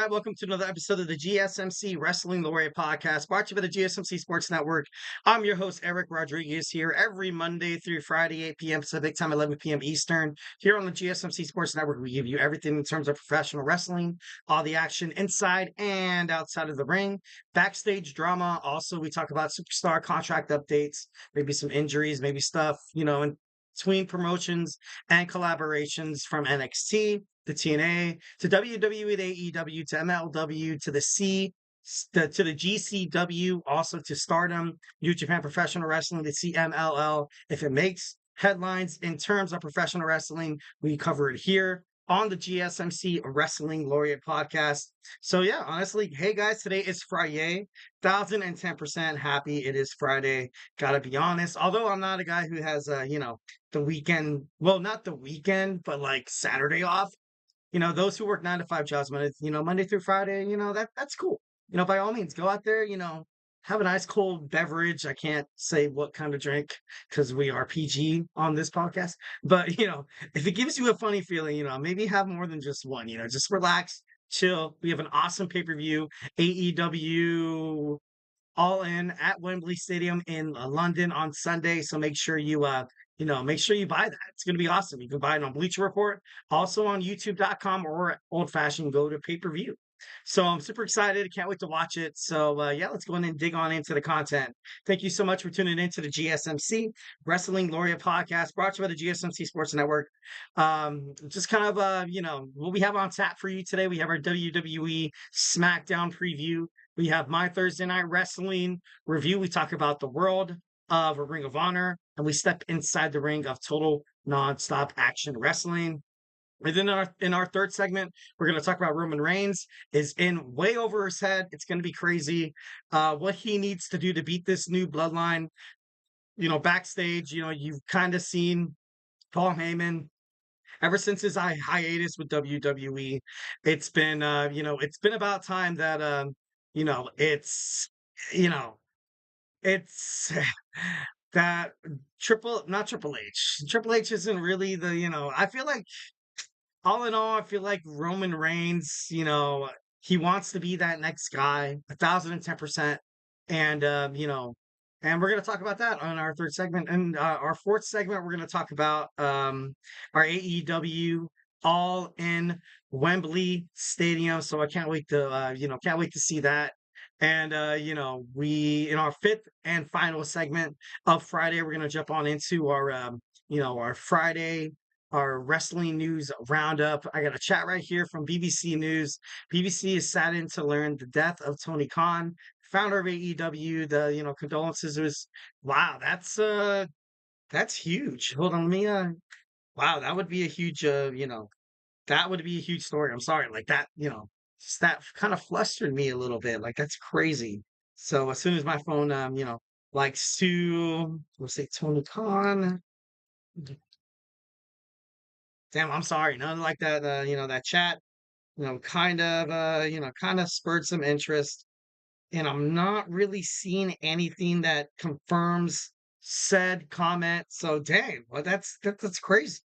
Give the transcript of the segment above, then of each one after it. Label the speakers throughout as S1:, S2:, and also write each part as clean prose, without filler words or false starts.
S1: Welcome to another episode of the GSMC Wrestling Laureate podcast, brought to you by the GSMC Sports Network. I'm your host, Eric Rodriguez, here every Monday through Friday, 8 p.m. Pacific time, 11 p.m. Eastern. Here on the GSMC Sports Network, we give you everything in terms of professional wrestling, all the action inside and outside of the ring, backstage drama. Also, we talk about superstar contract updates, maybe some injuries, maybe stuff, in between promotions and collaborations from NXT to TNA to WWE to AEW to MLW to to the GCW, also to Stardom, New Japan Professional Wrestling, the CMLL. If it makes headlines in terms of professional wrestling, we cover it here on the GSMC Wrestling Laureate podcast. So yeah, honestly, hey guys, today is Friday. 1010% happy it is Friday. Gotta be honest. Although I'm not a guy who has the weekend, well, not the weekend, but like Saturday off. Those who work 9 to 5 jobs, Monday through Friday, that's cool. By all means, go out there, have a nice cold beverage. I can't say what kind of drink because we are PG on this podcast. But, if it gives you a funny feeling, maybe have more than just one, just relax, chill. We have an awesome pay-per-view, AEW All In at Wembley Stadium in London on Sunday. So make sure you buy that. It's going to be awesome. You can buy it on Bleacher Report, also on youtube.com or old fashioned go to pay-per-view. So I'm super excited. Can't wait to watch it. So yeah, let's go in and dig on into the content. Thank you so much for tuning into the GSMC Wrestling Laureate podcast, brought to you by the GSMC Sports Network. Just kind of what we have on tap for you today. We have our WWE Smackdown preview. We have my Thursday Night Wrestling review. We talk about the world of a Ring of Honor, and we step inside the ring of total nonstop action wrestling. And then in our third segment, we're going to talk about Roman Reigns is in way over his head. It's going to be crazy. What he needs to do to beat this new bloodline. Backstage, you've kind of seen Paul Heyman ever since his hiatus with WWE. It's been about time that you know, it's you know, it's that not Triple H. Triple H isn't really I feel like all in all, I feel like Roman Reigns, he wants to be that next guy, 1010%. And and we're gonna talk about that on our third segment. And our fourth segment, we're gonna talk about our AEW All In Wembley Stadium. So I can't wait to can't wait to see that. And we in our fifth and final segment of Friday, we're gonna jump on into our our Friday, our wrestling news roundup. I got a chat right here from BBC News. BBC is saddened to learn the death of Tony Khan, founder of AEW. The condolences was wow. That's huge. Hold on, let me wow, that would be a huge that would be a huge story. I'm sorry, like that just that kind of flustered me a little bit. Like that's crazy. So as soon as my phone likes to let's say Tony Khan. Damn, I'm sorry. Nothing like that. That chat, kind of spurred some interest, and I'm not really seeing anything that confirms said comment. So, dang, well, that's crazy.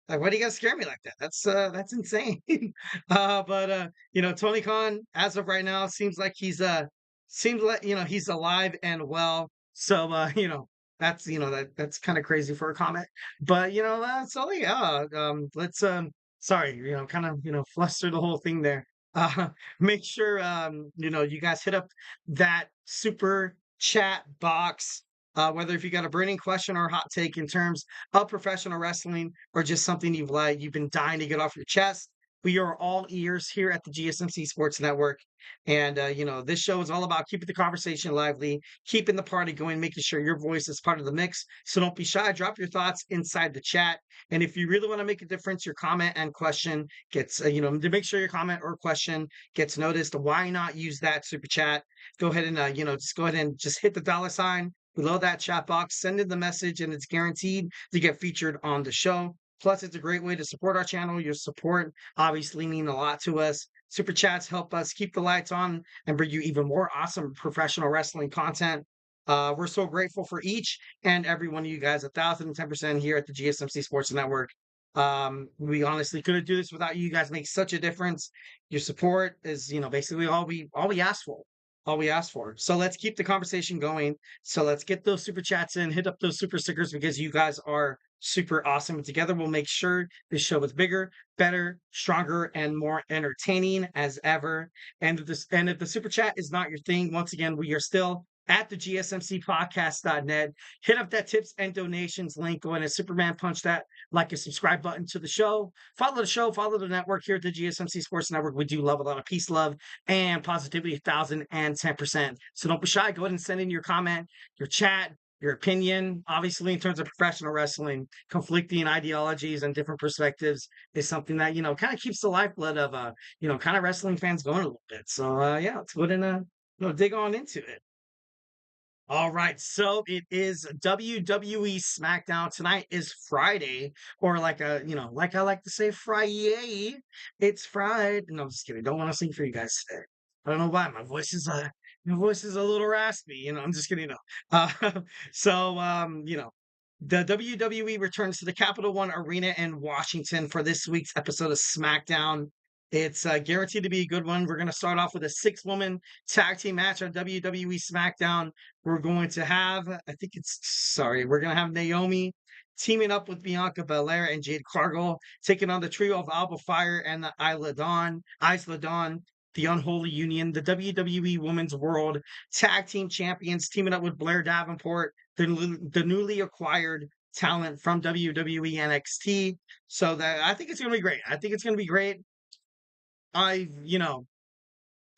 S1: Like, why do you guys scare me like that? That's insane. But Tony Khan, as of right now, seems like he's alive and well. So, that's that's kind of crazy for a comment. But so yeah, let's sorry, kind of fluster the whole thing there. Uh, make sure you guys hit up that super chat box. Whether if you got a burning question or hot take in terms of professional wrestling or just something you've been dying to get off your chest, we are all ears here at the GSMC Sports Network. And this show is all about keeping the conversation lively, keeping the party going, making sure your voice is part of the mix. So don't be shy. Drop your thoughts inside the chat. And if you really want to make a difference, your comment and question gets, to make sure your comment or question gets noticed. Why not use that super chat? Go ahead and, just go ahead and just hit the $ below that chat box, send in the message, and it's guaranteed to get featured on the show. Plus, it's a great way to support our channel. Your support obviously means a lot to us. Super chats help us keep the lights on and bring you even more awesome professional wrestling content. We're so grateful for each and every one of you guys, 1010% here at the GSMC Sports Network. We honestly couldn't do this without you guys. Make such a difference. Your support is, basically all we ask for. All we ask for. So let's keep the conversation going. So let's get those super chats in, hit up those super stickers because you guys are super awesome. Together we'll make sure this show is bigger, better, stronger, and more entertaining as ever. And if the super chat is not your thing, once again, we are still at the GSMCpodcast.net. Hit up that tips and donations link. Go in and Superman punch that like and subscribe button to the show. Follow the show, follow the network here at the GSMC Sports Network. We do love a lot of peace, love, and positivity 1,010%. So don't be shy. Go ahead and send in your comment, your chat, your opinion. Obviously, in terms of professional wrestling, conflicting ideologies and different perspectives is something that, kind of keeps the lifeblood of, kind of wrestling fans going a little bit. So, yeah, let's go ahead and, dig on into it. All right, so it is WWE Smackdown. Tonight is Friday, or like I like to say, Friday. It's Friday. No, I'm just kidding. Don't want to sing for you guys today. I don't know why my voice is a little raspy. I'm just kidding. No. Uh, so the WWE returns to the Capital One Arena in Washington for this week's episode of SmackDown. It's guaranteed to be a good one. We're going to start off with a six-woman tag team match on WWE SmackDown. We're going to have, we're going to have Naomi teaming up with Bianca Belair and Jade Cargill, taking on the trio of Alba Fire and the Isla Dawn, the Unholy Union, the WWE Women's World Tag Team Champions, teaming up with Blair Davenport, the newly acquired talent from WWE NXT. So that I think it's going to be great. I think it's going to be great. I, we're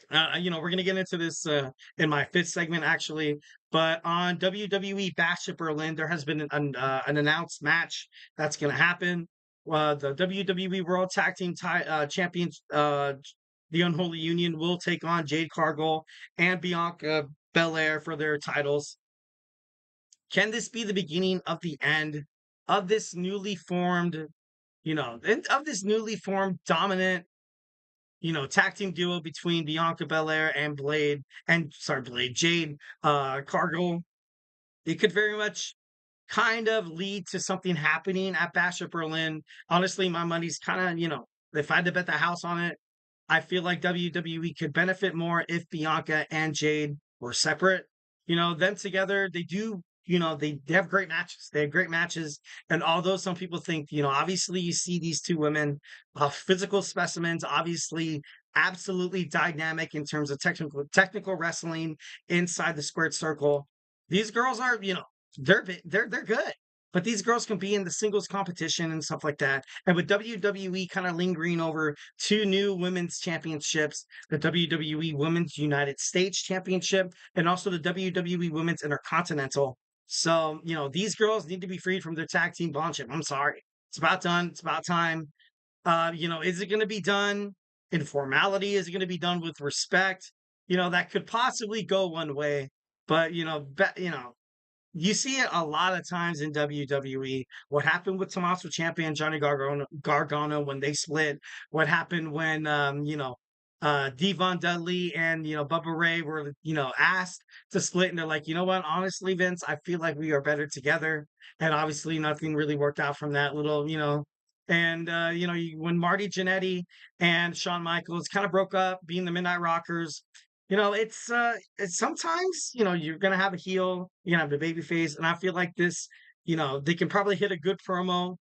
S1: gonna get into this in my fifth segment actually, but on WWE Bash at Berlin, there has been an announced match that's gonna happen. The WWE World Tag Team Champions, the Unholy Union, will take on Jade Cargill and Bianca Belair for their titles. Can this be the beginning of the end of this newly formed, of this newly formed dominant tag team duo between Bianca Belair and Jade Cargill? It could very much kind of lead to something happening at Bash at Berlin. Honestly, my money's kind of, if I had to bet the house on it, I feel like WWE could benefit more if Bianca and Jade were separate. Them together, they do, they have great matches. They have great matches. And although some people think, obviously you see these two women, physical specimens, obviously absolutely dynamic in terms of technical wrestling inside the squared circle. These girls are, they're good. But these girls can be in the singles competition and stuff like that. And with WWE kind of lingering over two new women's championships, the WWE Women's United States Championship and also the WWE Women's Intercontinental. So, these girls need to be freed from their tag team bondship. I'm sorry. It's about done. It's about time. Is it going to be done in formality? Is it going to be done with respect? That could possibly go one way, but you see it a lot of times in WWE. What happened with Tommaso Ciampa and Johnny Gargano when they split? What happened when Devon Dudley and Bubba Ray were asked to split, and they're like, you know what? Honestly, Vince, I feel like we are better together. And obviously, nothing really worked out from that little. And when Marty Jannetty and Shawn Michaels kind of broke up, being the Midnight Rockers, it's sometimes, you're gonna have a heel, you're gonna have the baby face, and I feel like this, they can probably hit a good promo.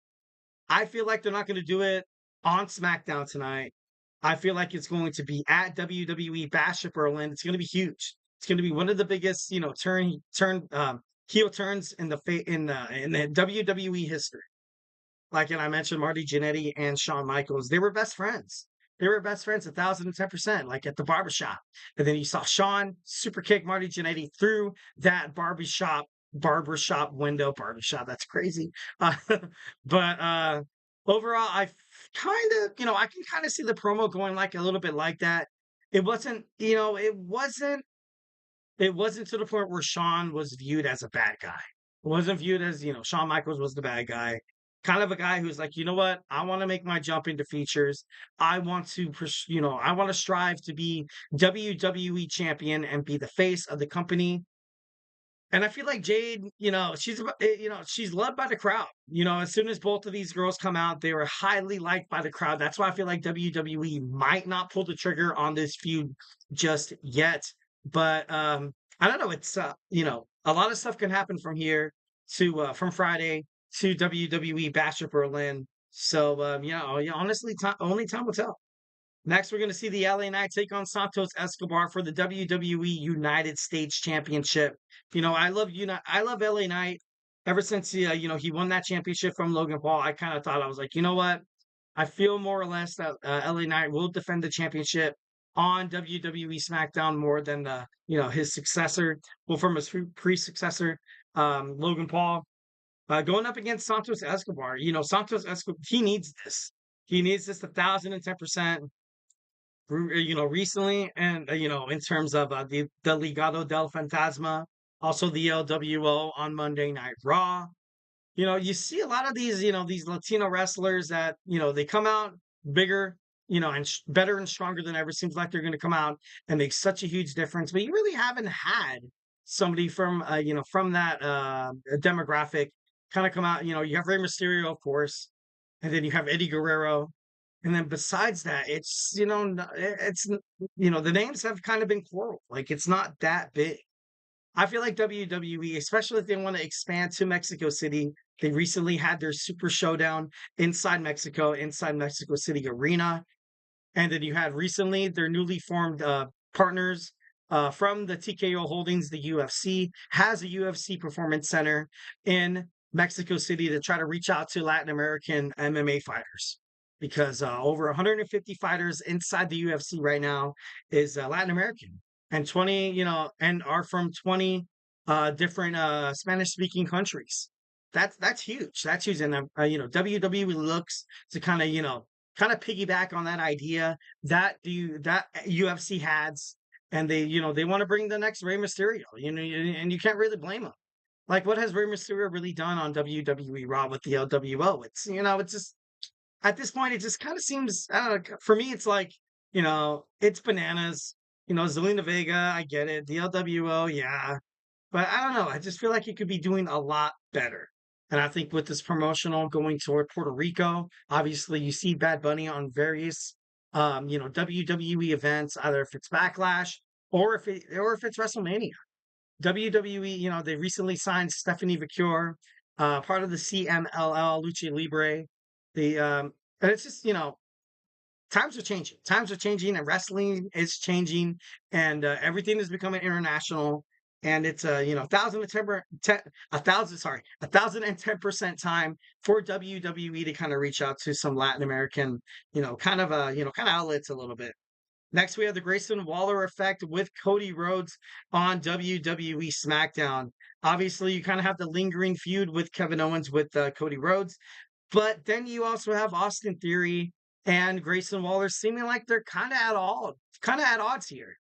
S1: I feel like they're not gonna do it on SmackDown tonight. I feel like it's going to be at WWE Bash at Berlin. It's gonna be huge. It's gonna be one of the biggest, heel turns in the WWE history. Like, and I mentioned Marty Jannetty and Shawn Michaels. They were best friends. They were best friends 1,010%, like at the barbershop. And then you saw Shawn super kick Marty Jannetty through that barbershop window. Barbershop, that's crazy. But overall, I can kind of see the promo going like a little bit like that. It wasn't, it wasn't to the point where Shawn was viewed as a bad guy. It wasn't viewed as, Shawn Michaels was the bad guy. Kind of a guy who's like, you know what? I want to make my jump into features. I want to strive to be WWE champion and be the face of the company. And I feel like Jade, she's loved by the crowd. As soon as both of these girls come out, they were highly liked by the crowd. That's why I feel like WWE might not pull the trigger on this feud just yet. But I don't know. It's a lot of stuff can happen from here to from Friday to WWE Bash at Berlin. So honestly, only time will tell. Next, we're going to see the LA Knight take on Santos Escobar for the WWE United States Championship. I love LA Knight. Ever since he won that championship from Logan Paul, I kind of thought I was like, you know what? I feel more or less that LA Knight will defend the championship on WWE Smackdown more than his successor, well, from his pre-successor, Logan Paul, going up against Santos Escobar. Santos Escobar, he needs this. He needs this 1,010%. Recently, and in terms of the Legado del Fantasma, also the LWO on Monday Night Raw. You see a lot of these Latino wrestlers that they come out bigger, and better and stronger than ever. Seems like they're going to come out and make such a huge difference, but you really haven't had somebody from from that demographic kind of come out. You have Rey Mysterio, of course, and then you have Eddie Guerrero, and then besides that, it's the names have kind of been quarreled. Like it's not that big. I feel like WWE, especially if they want to expand to Mexico City, they recently had their Super Showdown inside Mexico City Arena. And then you had recently their newly formed partners from the TKO Holdings, the UFC, has a UFC Performance Center in Mexico City to try to reach out to Latin American MMA fighters. Because over 150 fighters inside the UFC right now is Latin American, and 20, and are from 20 different Spanish speaking countries. That's huge. That's huge. And WWE looks to kind of piggyback on that idea that UFC has, and they want to bring the next Rey Mysterio. And you can't really blame them. Like, what has Rey Mysterio really done on WWE Raw with the LWO? It's just at this point, it just kind of seems, I don't know, for me, it's like, it's bananas. Zelina Vega, I get it. The LWO, yeah. But I don't know. I just feel like he could be doing a lot better. And I think with this promotional going toward Puerto Rico, obviously you see Bad Bunny on various, WWE events, either if it's Backlash or if it's WrestleMania. WWE, they recently signed Stephanie Vicure, part of the CMLL Lucha Libre. The and it's just times are changing. Times are changing, and wrestling is changing, and everything is becoming international. And it's a 1,010% time for WWE to kind of reach out to some Latin American, kind of outlets a little bit. Next, we have the Grayson Waller effect with Cody Rhodes on WWE SmackDown. Obviously, you kind of have the lingering feud with Kevin Owens with Cody Rhodes, but then you also have Austin Theory and Grayson Waller seeming like they're kind of at odds here.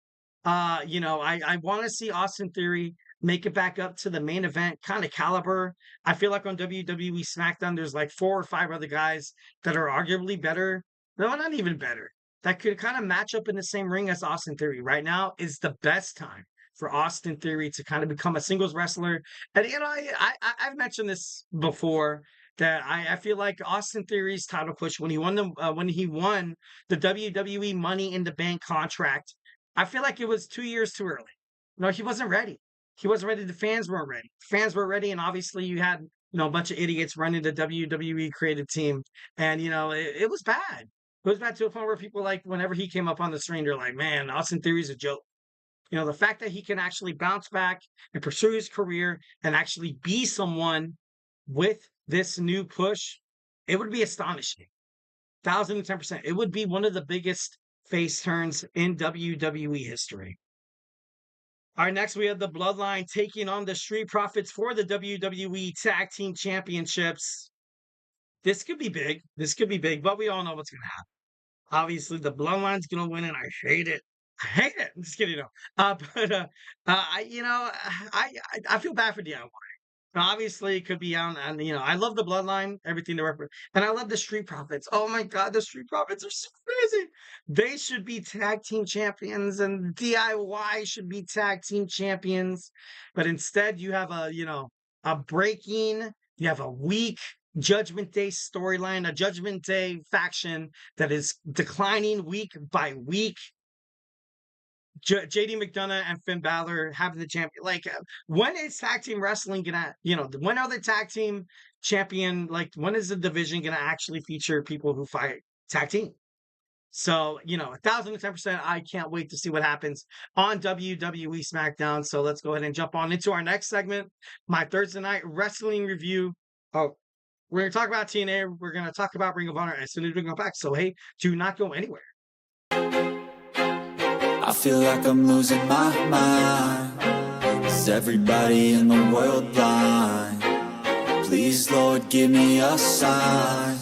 S1: I want to see Austin Theory make it back up to the main event kind of caliber. I feel like on WWE SmackDown, there's like 4 or 5 other guys that are arguably better. No, not even better. That could kind of match up in the same ring as Austin Theory. Right now is the best time for Austin Theory to kind of become a singles wrestler. And I've mentioned this before that I feel like Austin Theory's title push when he won the WWE Money in the Bank contract, I feel like it was 2 years too early. No, he wasn't ready. He wasn't ready. The fans weren't ready. Fans were ready, and obviously you had a bunch of idiots running the WWE creative team, and it was bad. It was bad to a point where people, like, whenever he came up on the screen, they're like, "Man, Austin Theory's a joke." The fact that he can actually bounce back and pursue his career and actually be someone with this new push, it would be astonishing. 1,010%. It would be one of the biggest face turns in WWE history. All right, next we have the Bloodline taking on the Street Profits for the WWE Tag Team Championships. This could be big. This could be big, but we all know what's going to happen. Obviously, the Bloodline's going to win, and I hate it. I hate it. I'm just kidding. But I feel bad for DIY. Obviously, it could be on, and I love the Bloodline, everything they represent, and I love the Street Profits. Oh my God, the Street Profits are so crazy. They should be tag team champions, and DIY should be tag team champions. But instead, you have a breaking, you have a weak Judgment Day storyline, a Judgment Day faction that is declining week by week. JD McDonough and Finn Balor having the champion. Like, when is tag team wrestling gonna, when are the tag team champion? Like, when is the division gonna actually feature people who fight tag team? So, 1,010%. I can't wait to see what happens on WWE Smackdown. So let's go ahead and jump on into our next segment, my Thursday night wrestling review. Oh, we're gonna talk about TNA. We're gonna talk about Ring of Honor as soon as we go back. So hey, do not go anywhere.
S2: I feel like I'm losing my mind. Is everybody in the world blind? Please, Lord, give me a sign,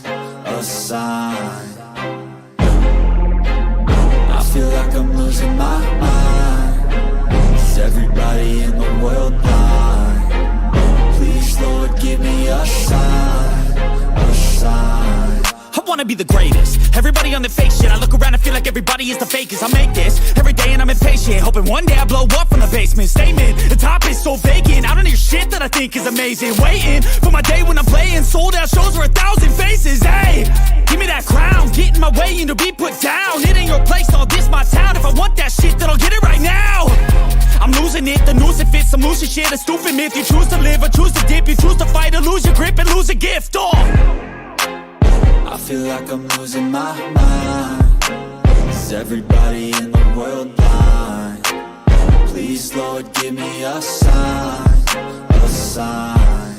S2: a sign. I feel like I'm losing my mind. Is everybody in the world blind? Please, Lord, give me a sign, a sign.
S3: I wanna be the greatest. Everybody on the fake shit. I look around and feel like everybody is the fakest. I make this every day and I'm impatient, hoping one day I blow up from the basement. Statement, the top is so vacant. I don't hear shit that I think is amazing. Waiting for my day when I'm playing sold out shows for 1,000 faces. Hey, give me that crown, get in my way and to be put down. It ain't your place, all this my town. If I want that shit, then I'll get it right now. I'm losing it, the noose it fits. I'm losing shit, a stupid myth. You choose to live or choose to dip. You choose to fight or lose your grip and lose a gift.
S2: I feel like I'm losing my mind. Is everybody in the world blind? Please, Lord, give me a sign, a sign.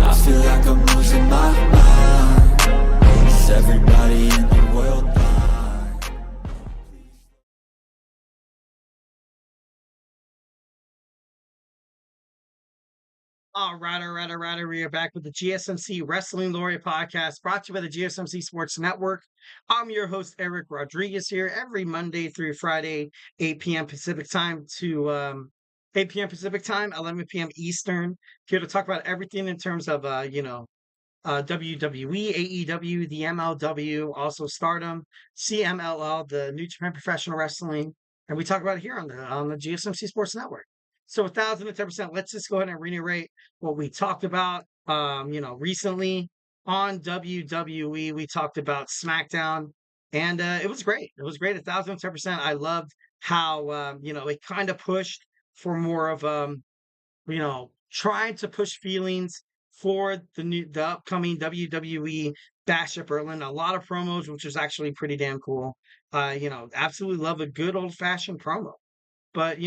S2: I feel like I'm losing my mind. Is everybody in the world blind?
S1: All right, all right, all right. We are back with the GSMC Wrestling Laureate podcast brought to you by the GSMC Sports Network. I'm your host, Eric Rodriguez, here every Monday through Friday, 8 p.m. Pacific time to 8 p.m. Pacific time, 11 p.m. Eastern. Here to talk about everything in terms of, WWE, AEW, the MLW, also Stardom, CMLL, the New Japan Professional Wrestling, and we talk about it here on the GSMC Sports Network. So 1,010%. Let's just go ahead and reiterate what we talked about. Recently on WWE, we talked about SmackDown, and it was great. It was great. 1,010%. I loved how it kind of pushed for more of trying to push feelings for the upcoming WWE Bash at Berlin. A lot of promos, which was actually pretty damn cool. Absolutely love a good old fashioned promo. But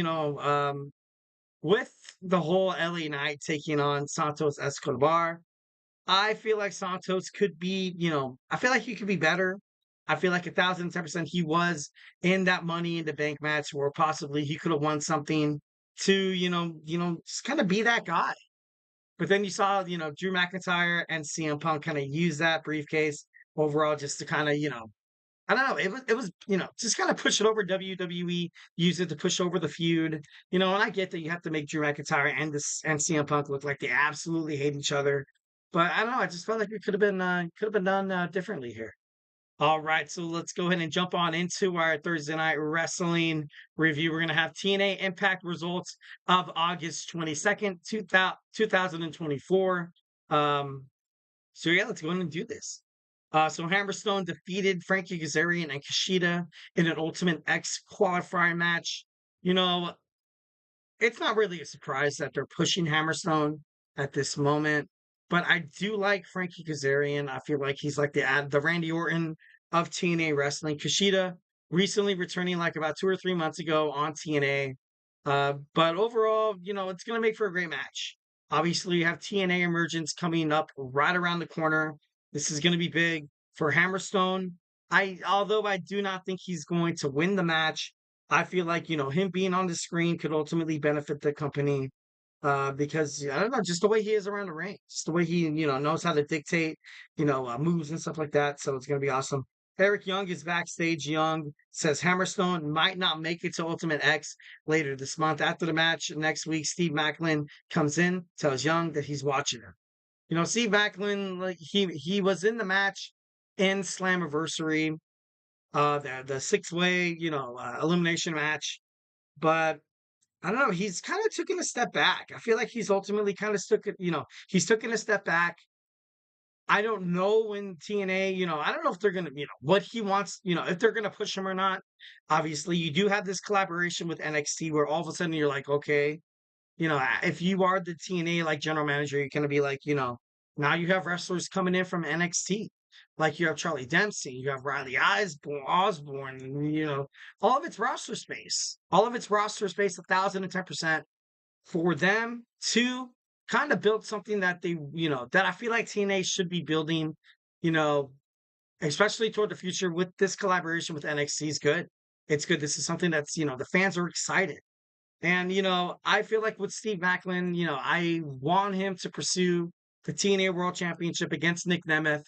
S1: with the whole LA Knight taking on Santos Escobar, I feel like Santos could be, I feel like he could be better. I feel like 1,010% he was in that Money in the Bank match where possibly he could have won something to, just kind of be that guy. But then you saw, Drew McIntyre and CM Punk kind of use that briefcase overall just to kind of, I don't know. It was, just kind of push it over WWE, use it to push over the feud. And I get that you have to make Drew McIntyre and CM Punk look like they absolutely hate each other. But I don't know. I just felt like it could have been done differently here. All right, so let's go ahead and jump on into our Thursday night wrestling review. We're gonna have TNA Impact results of August 22nd, 2024. So yeah, let's go ahead and do this. So Hammerstone defeated Frankie Kazarian and Kushida in an Ultimate X qualifier match. You know, it's not really a surprise that they're pushing Hammerstone at this moment, but I do like Frankie Kazarian. I feel like he's like the Randy Orton of TNA wrestling. Kushida recently returning like about 2 or 3 months ago on TNA. But overall, it's gonna make for a great match. Obviously, you have TNA Emergence coming up right around the corner. This is gonna be big for Hammerstone. Although I do not think he's going to win the match, I feel like, him being on the screen could ultimately benefit the company because I don't know, just the way he is around the ring, just the way he, knows how to dictate, moves and stuff like that. So it's going to be awesome. Eric Young is backstage. Young says Hammerstone might not make it to Ultimate X later this month. After the match next week, Steve Macklin comes in, tells Young that he's watching him. Steve Macklin, like he was in the match in Slammiversary, the 6-way, elimination match, but I don't know. He's kind of taken a step back. I feel like he's ultimately kind of took it. He's taken a step back. I don't know when TNA, I don't know if they're gonna, what he wants, if they're gonna push him or not. Obviously, you do have this collaboration with NXT where all of a sudden you're like, okay, if you are the TNA like general manager, you're gonna be like, now you have wrestlers coming in from NXT. Like you have Charlie Dempsey, you have Riley Osborne, all of its roster space. All of its roster space, 1,010% for them to kind of build something that they, that I feel like TNA should be building, you know, especially toward the future with this collaboration with NXT is good. It's good. This is something that's, the fans are excited. And, I feel like with Steve Macklin, I want him to pursue the TNA World Championship against Nick Nemeth.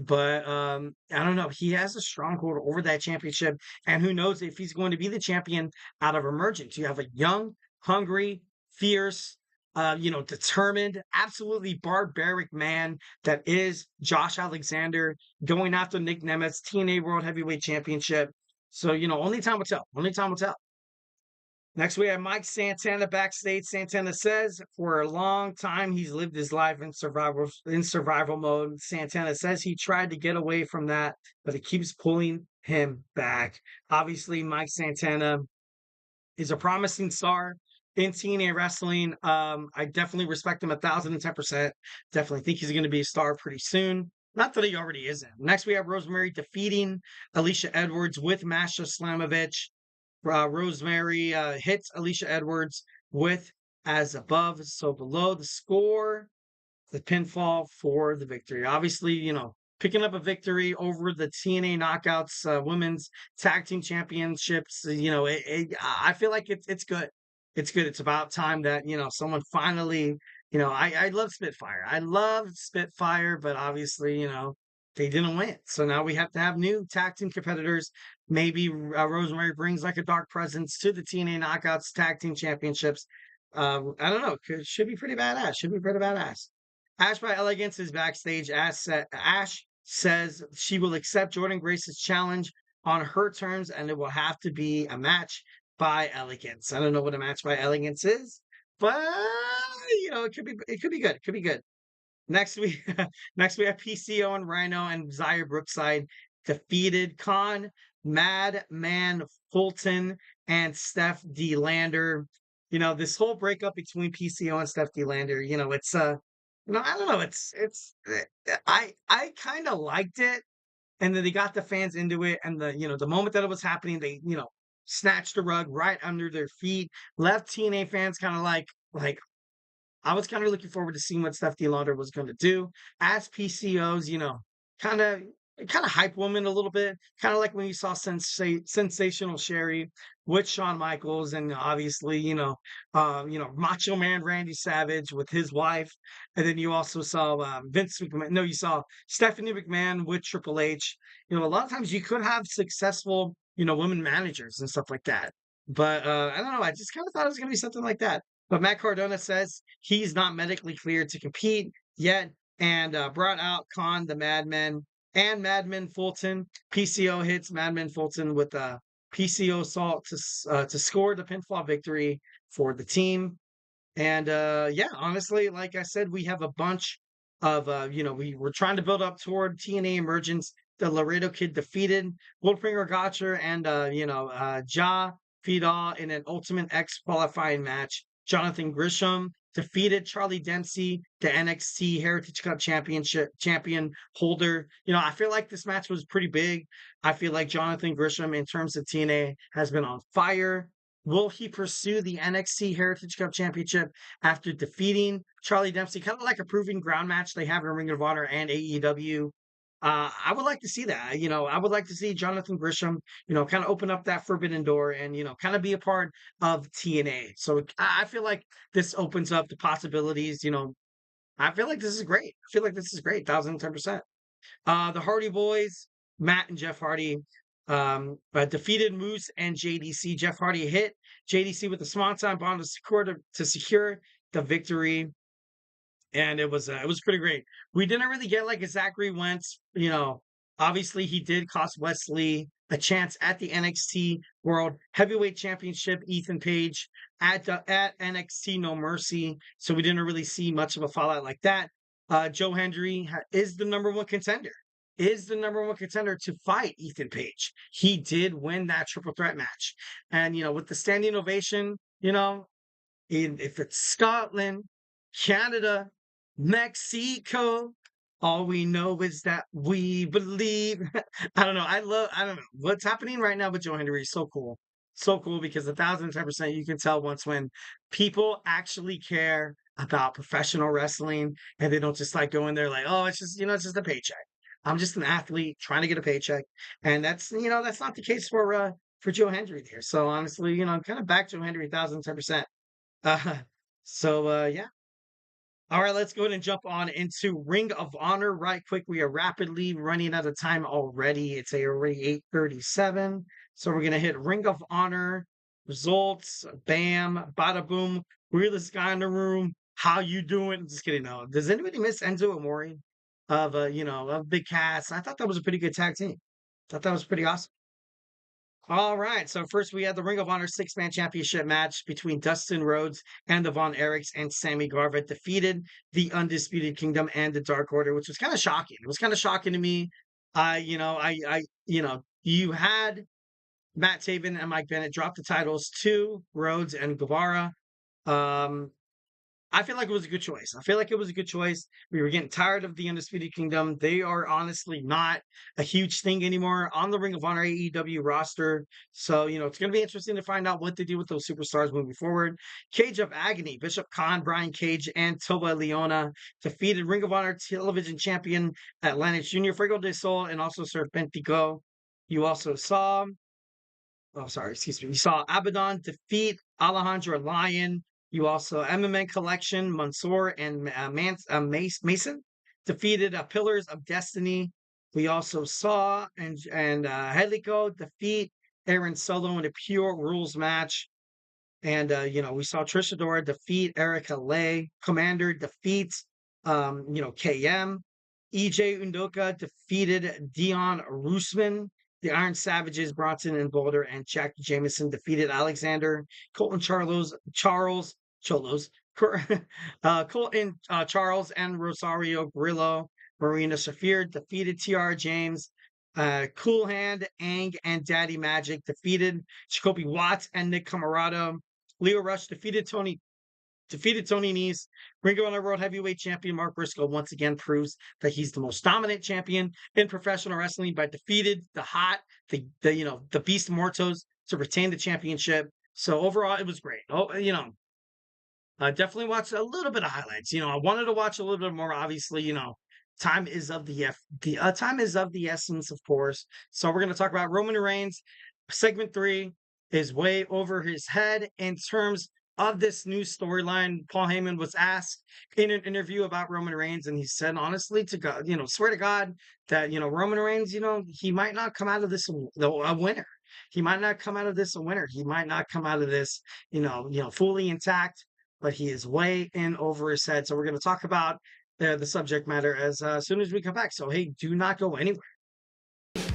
S1: But I don't know. He has a stronghold over that championship. And who knows if he's going to be the champion out of emergence. You have a young, hungry, fierce, determined, absolutely barbaric man that is Josh Alexander going after Nick Nemeth's TNA World Heavyweight Championship. So, only time will tell. Only time will tell. Next, we have Mike Santana backstage. Santana says for a long time he's lived his life in survival mode. Santana says he tried to get away from that, but it keeps pulling him back. Obviously, Mike Santana is a promising star in TNA wrestling. I definitely respect him 1,010%. Definitely think he's going to be a star pretty soon. Not that he already isn't. Next, we have Rosemary defeating Alicia Edwards with Masha Slamovich. Rosemary hits Alicia Edwards with as above, so below the score, the pinfall for the victory. Obviously, picking up a victory over the TNA Knockouts Women's Tag Team Championships. I feel like it's good. It's good. It's about time that someone finally. I love Spitfire. I love Spitfire, but obviously, they didn't win. So now we have to have new tag team competitors. Maybe Rosemary brings like a dark presence to the TNA Knockouts Tag Team Championships. I don't know. Should be pretty badass. Should be pretty badass. Ash by Elegance is backstage. Ash says she will accept Jordan Grace's challenge on her terms, and it will have to be a match by Elegance. I don't know what a match by Elegance is, but it could be good. It could be good. Next we next we have PCO and Rhino and Zaya Brookside defeated Madman Fulton and Steph D. Lander. This whole breakup between PCO and Steph D. Lander, it's I don't know, I kind of liked it, and then they got the fans into it, and the moment that it was happening, they snatched the rug right under their feet, left TNA fans kind of like I was kind of looking forward to seeing what Steph D. Launder was going to do as PCO's, kind of hype woman a little bit, kind of like when you saw Sensational Sherry with Shawn Michaels, and obviously, Macho Man Randy Savage with his wife, and then you also saw Vince McMahon. No, you saw Stephanie McMahon with Triple H. A lot of times you could have successful, women managers and stuff like that. But I don't know. I just kind of thought it was going to be something like that. But Matt Cardona says he's not medically cleared to compete yet, and brought out Khan the Madman and Madman Fulton. PCO hits Madman Fulton with a PCO assault to score the pinfall victory for the team. And honestly, like I said, we have a bunch of we were trying to build up toward TNA emergence. The Laredo Kid defeated Wolfbringer Gotcher and Ja Fidal in an Ultimate X qualifying match. Jonathan Grisham defeated Charlie Dempsey, the NXT Heritage Cup champion holder. I feel like this match was pretty big. I feel like Jonathan Grisham, in terms of TNA, has been on fire. Will he pursue the NXT Heritage Cup Championship after defeating Charlie Dempsey? Kind of like a proving ground match they have in Ring of Honor and AEW. I would like to see that. I would like to see Jonathan Grisham, kind of open up that forbidden door and, kind of be a part of TNA. So I feel like this opens up the possibilities. I feel like this is great. 1,010%. The Hardy Boys Matt and Jeff Hardy defeated Moose and JDC. Jeff Hardy hit JDC with the Swanton Bomb to secure the victory, and it was pretty great. We didn't really get like a Zachary Wentz, obviously he did cost Wesley a chance at the NXT World Heavyweight Championship. Ethan Page at NXT No Mercy, so we didn't really see much of a fallout like that. Joe Hendry is the number one contender. To fight Ethan Page. He did win that triple threat match, and with the standing ovation, if it's Scotland, Canada, Mexico, all we know is that we believe. I don't know. I don't know what's happening right now with Joe Hendry is so cool. So cool, because 1,010% you can tell once when people actually care about professional wrestling and they don't just like go in there like, oh, it's just a paycheck. I'm just an athlete trying to get a paycheck. And that's not the case for Joe Hendry there. So honestly, kind of back Joe Hendry 1,010%. Yeah. All right, let's go ahead and jump on into Ring of Honor right quick. We are rapidly running out of time already. It's already 8:37. So we're going to hit Ring of Honor results. Bam, bada boom. Realest guy in the room. How you doing? Just kidding. No. Does anybody miss Enzo Amore of Big Cass? I thought that was a pretty good tag team. Thought that was pretty awesome. All right, so first we had the Ring of Honor six-man championship match between Dustin Rhodes and the Von Erichs, and Sammy Guevara defeated the Undisputed Kingdom and the Dark Order, which was kind of shocking. It was kind of shocking to me. You had Matt Taven and Mike Bennett drop the titles to Rhodes and Guevara. I feel like it was a good choice. We were getting tired of the Undisputed Kingdom. They are honestly not a huge thing anymore on the Ring of Honor AEW roster. So, it's going to be interesting to find out what they do with those superstars moving forward. Cage of Agony, Bishop Khan, Brian Cage, and Toba Leona defeated Ring of Honor television champion Atlantis Jr., Fuego del Sol, and also Serpentico. You also saw, you saw Abaddon defeat Alejandro Lyon. You also MMN Collection, Mansoor and Mason defeated Pillars of Destiny. We also saw and Helico defeat Aaron Solo in a Pure Rules match. And we saw Trish Adora defeat Erica Lay. Commander defeats KM. EJ Undoka defeated Dion Roosman. The Iron Savages, Bronson and Boulder, and Jack Jameson defeated Alexander, Colton Charles, Colton Charles, and Rosario Grillo. Marina Shafir defeated TR James. Cool Hand, Ang, and Daddy Magic defeated Jacoby Watts and Nick Camarado. Leo Rush defeated Tony Nese. Ring of Honor World Heavyweight Champion Mark Briscoe once again proves that he's the most dominant champion in professional wrestling by defeated the Beast Mortos to retain the championship. So overall, it was great. I definitely watched a little bit of highlights. I wanted to watch a little bit more. Obviously, time is of the essence, of course. So we're going to talk about Roman Reigns. Segment 3 is way over his head in terms of this new storyline. Paul Heyman was asked in an interview about Roman Reigns, and he said, honestly, to God, swear to God that, Roman Reigns, he might not come out of this a winner. He might not come out of this a winner. He might not come out of this, fully intact, but he is way in over his head. So we're going to talk about the subject matter as soon as we come back. So, hey, do not go anywhere.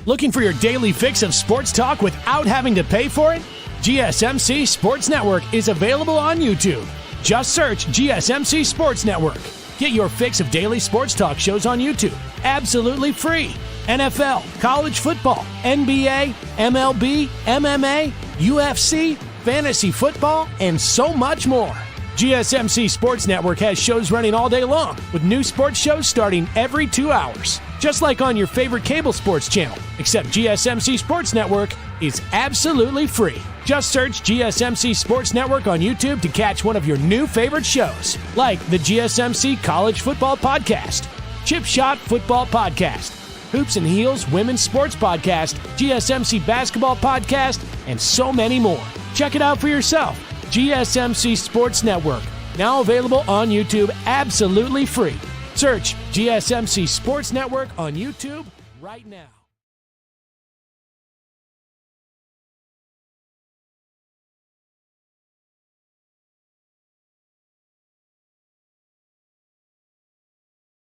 S4: Looking for your daily fix of sports talk without having to pay for it? GSMC Sports Network is available on YouTube. Just search GSMC Sports Network. Get your fix of daily sports talk shows on YouTube, absolutely free. NFL, college football, NBA, MLB, MMA, UFC, fantasy football, and so much more. GSMC Sports Network has shows running all day long, with new sports shows starting every 2 hours. Just like on your favorite cable sports channel, except GSMC Sports Network is absolutely free. Just search GSMC Sports Network on YouTube to catch one of your new favorite shows, like the GSMC College Football Podcast, Chip Shot Football Podcast, Hoops and Heels Women's Sports Podcast, GSMC Basketball Podcast, and so many more. Check it out for yourself. GSMC Sports Network, now available on YouTube absolutely free. Search GSMC Sports Network on YouTube right now.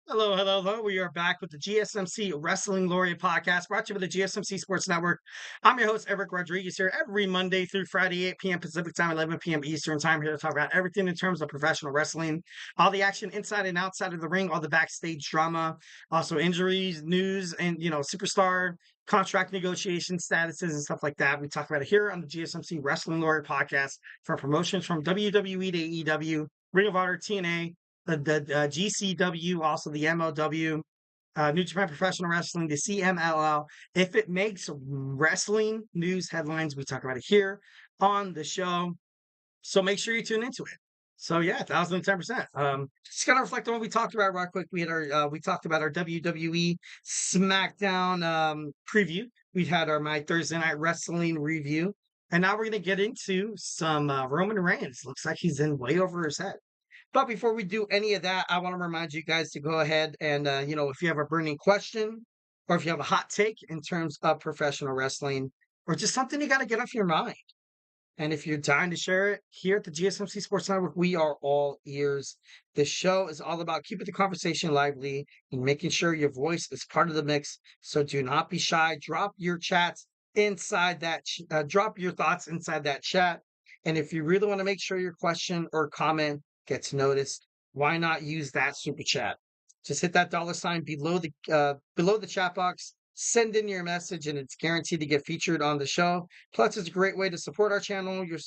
S1: Hello, hello, hello. We are back with the GSMC Wrestling Laureate podcast brought to you by the GSMC Sports Network. I'm your host, Eric Rodriguez, here every Monday through Friday, 8 p.m. Pacific time, 11 p.m. Eastern time, here to talk about everything in terms of professional wrestling, all the action inside and outside of the ring, all the backstage drama, also injuries, news, and, superstar contract negotiation statuses and stuff like that. We talk about it here on the GSMC Wrestling Laureate podcast for promotions from WWE to AEW, Ring of Honor, TNA, the GCW, also the MLW, New Japan Professional Wrestling, the CMLL. If it makes wrestling news headlines, we talk about it here on the show. So make sure you tune into it. So yeah, 1,010%. Just kind of reflect on what we talked about real quick. We talked about our WWE Smackdown preview. We had our My Thursday Night Wrestling review, and now we're gonna get into some Roman Reigns. Looks like he's in way over his head. But before we do any of that, I want to remind you guys to go ahead and, if you have a burning question or if you have a hot take in terms of professional wrestling or just something you got to get off your mind. And if you're dying to share it here at the GSMC Sports Network, we are all ears. The show is all about keeping the conversation lively and making sure your voice is part of the mix. So do not be shy. Drop your chats inside that, drop your thoughts inside that chat. And if you really want to make sure your question or comment gets noticed, why not use that super chat? Just hit that $sign below the chat box. Send in your message, and it's guaranteed to get featured on the show. Plus, it's a great way to support our channel. Your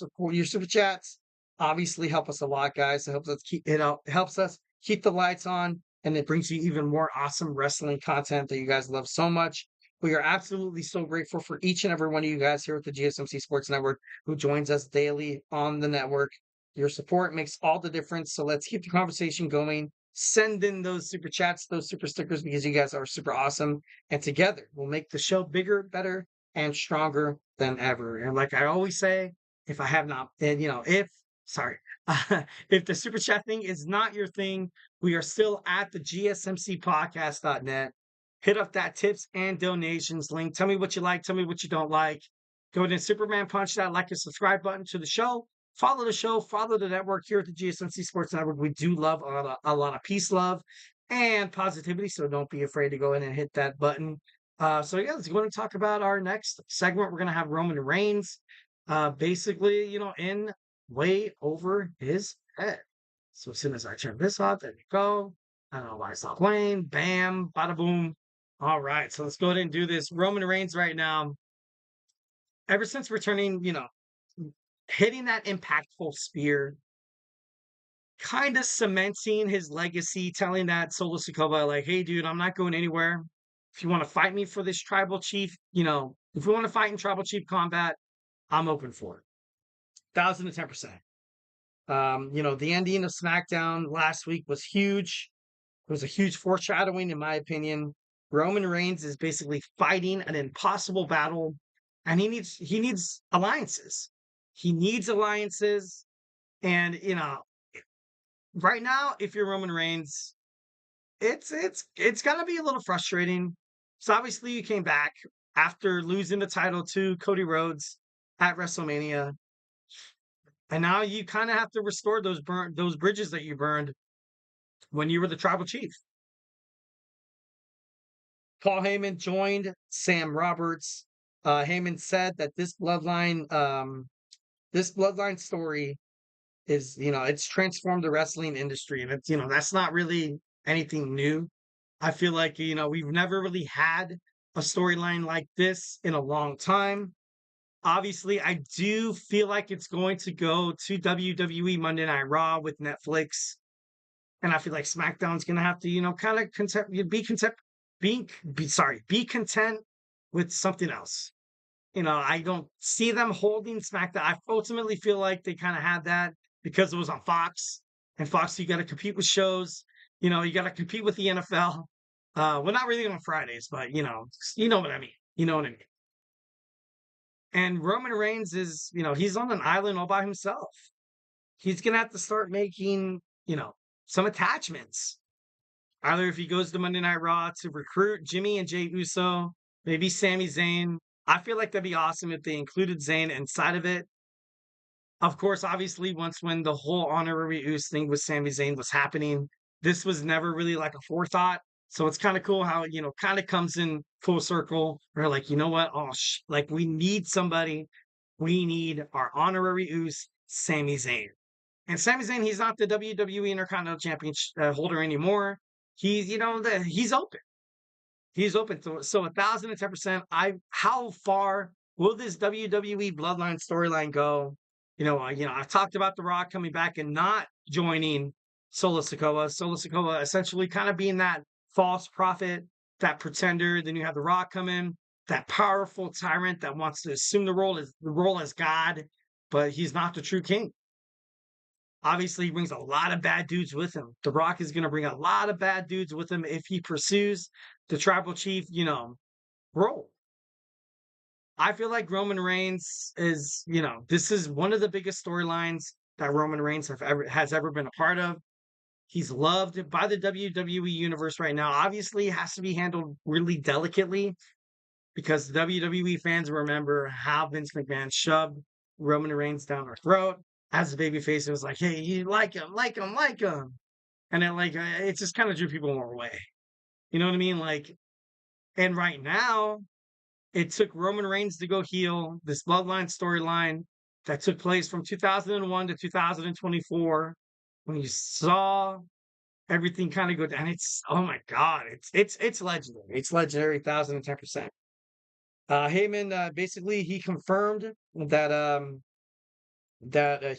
S1: super chats obviously help us a lot, guys. It helps us keep the lights on, and it brings you even more awesome wrestling content that you guys love so much. We are absolutely so grateful for each and every one of you guys here at the GSMC Sports Network who joins us daily on the network. Your support makes all the difference. So let's keep the conversation going. Send in those super chats, those super stickers, because you guys are super awesome. And together we'll make the show bigger, better, and stronger than ever. And like I always say, if I have not, and if the super chat thing is not your thing, we are still at the gsmcpodcast.net. Hit up that tips and donations link. Tell me what you like. Tell me what you don't like. Go ahead and Superman punch that like and subscribe button to the show. Follow the show, follow the network here at the GSMC Sports Network. We do love a lot of peace, love, and positivity, so don't be afraid to go in and hit that button. Let's go and talk about our next segment. We're going to have Roman Reigns, basically, in way over his head. So as soon as I turn this off, there we go. I don't know why it's not playing. Bam, bada boom. All right, so let's go ahead and do this. Roman Reigns right now, ever since returning, hitting that impactful spear, kind of cementing his legacy, telling that Solo Sikoa, like, hey, dude, I'm not going anywhere. If you want to fight me for this tribal chief, if we want to fight in tribal chief combat, I'm open for it. 1,010%. The ending of SmackDown last week was huge. It was a huge foreshadowing, in my opinion. Roman Reigns is basically fighting an impossible battle, and he needs alliances. He needs alliances. And, right now, if you're Roman Reigns, it's gonna be a little frustrating. So obviously you came back after losing the title to Cody Rhodes at WrestleMania. And now you kind of have to restore those bridges that you burned when you were the tribal chief. Paul Heyman joined Sam Roberts. Heyman said that this bloodline story is, it's transformed the wrestling industry, and it's, that's not really anything new. I feel like, we've never really had a storyline like this in a long time. Obviously, I do feel like it's going to go to WWE Monday Night Raw with Netflix. And I feel like SmackDown's going to have to, kind of be content with something else. I don't see them holding SmackDown. I ultimately feel like they kind of had that because it was on Fox. And Fox, you got to compete with shows. You got to compete with the NFL. Well, not really on Fridays, but, you know what I mean. You know what I mean. And Roman Reigns is, he's on an island all by himself. He's going to have to start making, some attachments. Either if he goes to Monday Night Raw to recruit Jimmy and Jey Uso, maybe Sami Zayn. I feel like that'd be awesome if they included Zayn inside of it. Of course, obviously, when the whole honorary Uso thing with Sami Zayn was happening, this was never really like a forethought. So it's kind of cool how, kind of comes in full circle. We're like, you know what? Oh, like we need somebody. We need our honorary Uce, Sami Zayn. And Sami Zayn, he's not the WWE Intercontinental Championship holder anymore. He's, he's open. He's open to it. So 1,010%. How far will this WWE Bloodline storyline go? I've talked about The Rock coming back and not joining Solo Sikoa. Solo Sikoa essentially kind of being that false prophet, that pretender. Then you have The Rock come in, that powerful tyrant that wants to assume the role as God, but he's not the true king. Obviously, he brings a lot of bad dudes with him. The Rock is going to bring a lot of bad dudes with him if he pursues the tribal chief, role. I feel like Roman Reigns is, this is one of the biggest storylines that Roman Reigns has ever been a part of. He's loved by the WWE universe right now. Obviously, it has to be handled really delicately because WWE fans remember how Vince McMahon shoved Roman Reigns down our throat as a babyface. It was like, hey, you like him. And then, it just kind of drew people more away. You know what I mean? And right now, it took Roman Reigns to go heel. This Bloodline storyline that took place from 2001 to 2024, when you saw everything kind of go down. It's, oh my God, it's legendary. It's legendary, 1,010%. Heyman, basically, he confirmed that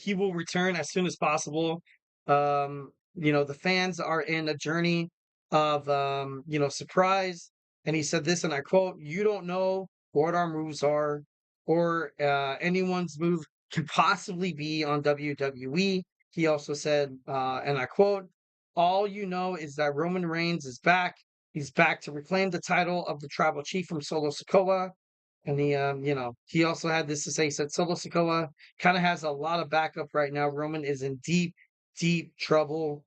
S1: he will return as soon as possible. The fans are in a journey of, surprise. And he said this, and I quote, "You don't know what our moves are or anyone's move can possibly be on WWE." He also said, and I quote, "All you know is that Roman Reigns is back. He's back to reclaim the title of the tribal chief from Solo Sikoa." And he also had this to say. He said Solo Sikoa kind of has a lot of backup right now. Roman is in deep, deep trouble.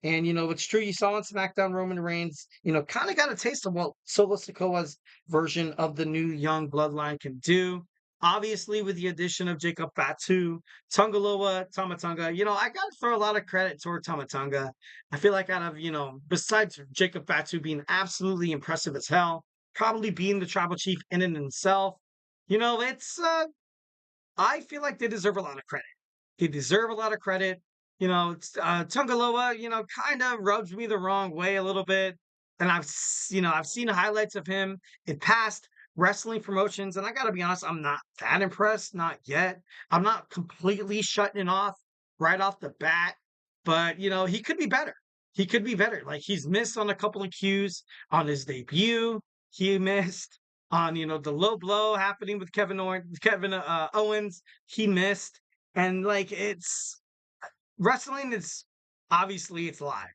S1: And, it's true. You saw on SmackDown, Roman Reigns, kind of got a taste of what Solo Sikoa's version of the new young bloodline can do. Obviously, with the addition of Jacob Fatu, Tango Loa Tama Tonga, I got to throw a lot of credit toward Tama Tonga. I feel like out of, besides Jacob Fatu being absolutely impressive as hell, probably being the tribal chief in and himself, it's, I feel like they deserve a lot of credit. They deserve a lot of credit. Tango Loa, kind of rubs me the wrong way a little bit. And I've seen highlights of him in past wrestling promotions. And I got to be honest, I'm not that impressed. Not yet. I'm not completely shutting it off right off the bat. But, he could be better. He could be better. Like, he's missed on a couple of cues on his debut. He missed on, the low blow happening with Kevin Owens. He missed. And, it's wrestling is obviously it's live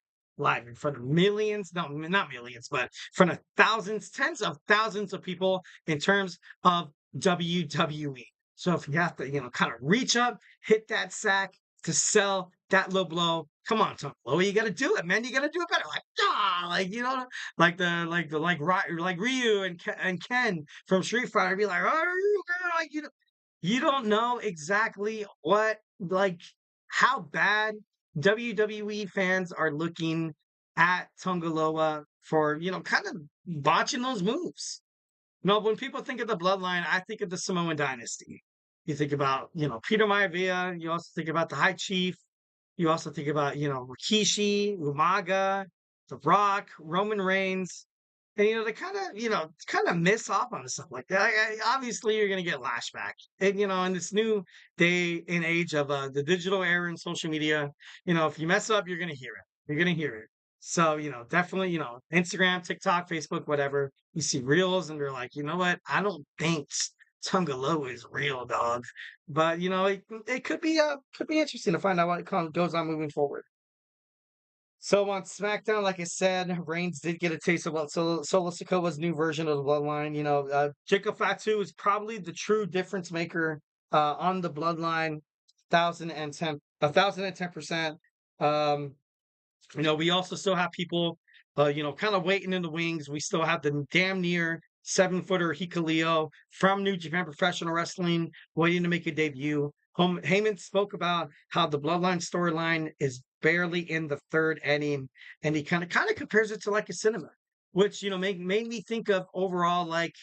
S1: in front of millions, no, not millions, but in front of thousands, tens of thousands of people in terms of WWE. So if you have to, kind of reach up, hit that sack to sell that low blow, come on, Tom Lowe, you got to do it, man. You got to do it better. Like Ryu and Ken from Street Fighter be like, oh, you don't know exactly how bad WWE fans are looking at Tango Loa for, kind of botching those moves. When people think of the Bloodline, I think of the Samoan Dynasty. You think about, Peter Maivia. You also think about the High Chief. You also think about, Rikishi, Umaga, The Rock, Roman Reigns. And, they kind of miss off on stuff like that. Obviously, you're going to get lashback. And, in this new day and age of the digital era and social media, if you mess up, you're going to hear it. You're going to hear it. So, definitely, Instagram, TikTok, Facebook, whatever. You see reels and they're like, you know what? I don't think Tango Loa is real, dog. But, it could be interesting to find out what goes on moving forward. So on SmackDown, like I said, Reigns did get a taste of what Solo Sikoa's new version of the Bloodline. Jacob Fatu is probably the true difference maker on the Bloodline, 1,010%. We also still have people, kind of waiting in the wings. We still have the damn near 7-footer Hikuleo from New Japan Professional Wrestling waiting to make a debut. Heyman spoke about how the Bloodline storyline is barely in the third inning, and he kind of compares it to like a cinema, which made me think of overall like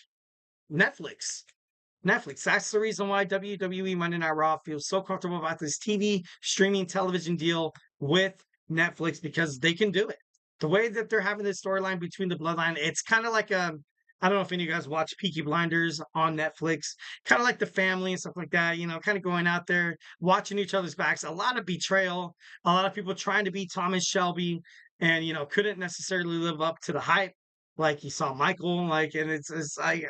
S1: Netflix. Netflix. That's the reason why WWE Monday Night Raw feels so comfortable about this TV streaming television deal with Netflix because they can do it. The way that they're having this storyline between the Bloodline, it's kind of like I don't know if any of you guys watch Peaky Blinders on Netflix, kind of like the family and stuff like that, kind of going out there, watching each other's backs, a lot of betrayal, a lot of people trying to be Thomas Shelby and, couldn't necessarily live up to the hype like you saw Michael, like, and it's like,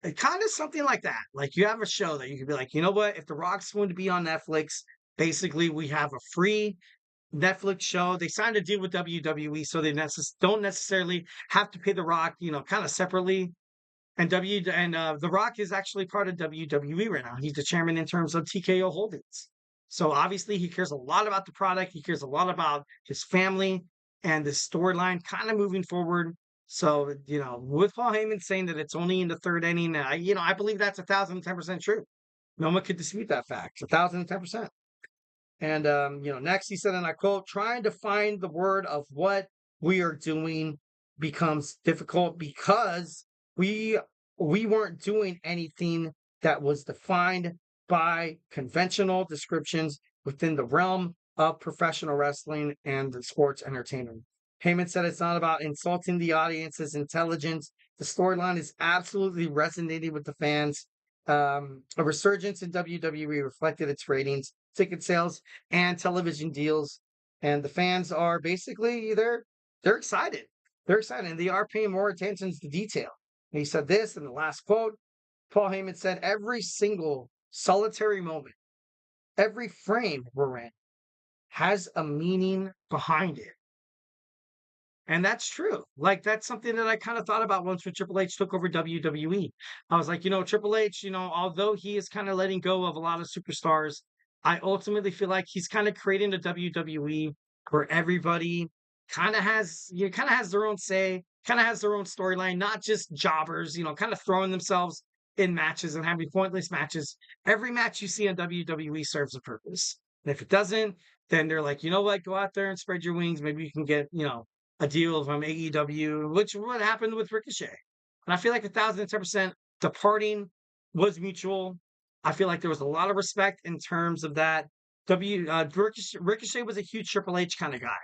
S1: it kind of something like that. Like you have a show that you could be like, you know what? If The Rock's going to be on Netflix, basically we have a free Netflix show. They signed a deal with WWE, so they don't necessarily have to pay The Rock, kind of separately. And The Rock is actually part of WWE right now. He's the chairman in terms of TKO Holdings. So obviously he cares a lot about the product. He cares a lot about his family and the storyline kind of moving forward. So, with Paul Heyman saying that it's only in the third inning, I believe that's 1,010% true. No one could dispute that fact. 1,010%. And, next he said, and I quote, trying to find the word of what we are doing becomes difficult because we weren't doing anything that was defined by conventional descriptions within the realm of professional wrestling and the sports entertainment. Heyman said it's not about insulting the audience's intelligence. The storyline is absolutely resonating with the fans. A resurgence in WWE reflected its ratings, ticket sales, and television deals. And the fans are basically they're excited. They're excited, and they are paying more attention to detail. And he said this in the last quote. Paul Heyman said, "Every single solitary moment, every frame we're in, has a meaning behind it." And that's true. Like, that's something that I kind of thought about once when Triple H took over WWE. I was like, Triple H, although he is kind of letting go of a lot of superstars, I ultimately feel like he's kind of creating a WWE where everybody kind of has their own say, kind of has their own storyline, not just jobbers, kind of throwing themselves in matches and having pointless matches. Every match you see on WWE serves a purpose. And if it doesn't, then they're like, you know what, go out there and spread your wings. Maybe you can get, a deal from AEW, which what happened with Ricochet. And I feel like 1,010% departing was mutual. I feel like there was a lot of respect in terms of that. Ricochet was a huge Triple H kind of guy.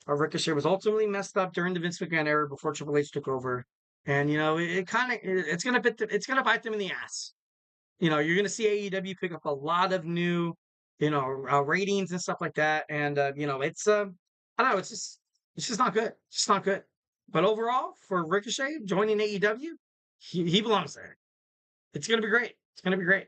S1: Ricochet was ultimately messed up during the Vince McMahon era before Triple H took over. And it's gonna bite them in the ass. You're gonna see AEW pick up a lot of new, ratings and stuff like that. And it's I don't know, it's just not good. It's just not good. But overall, for Ricochet joining AEW, he belongs there. It's gonna be great. It's gonna be great.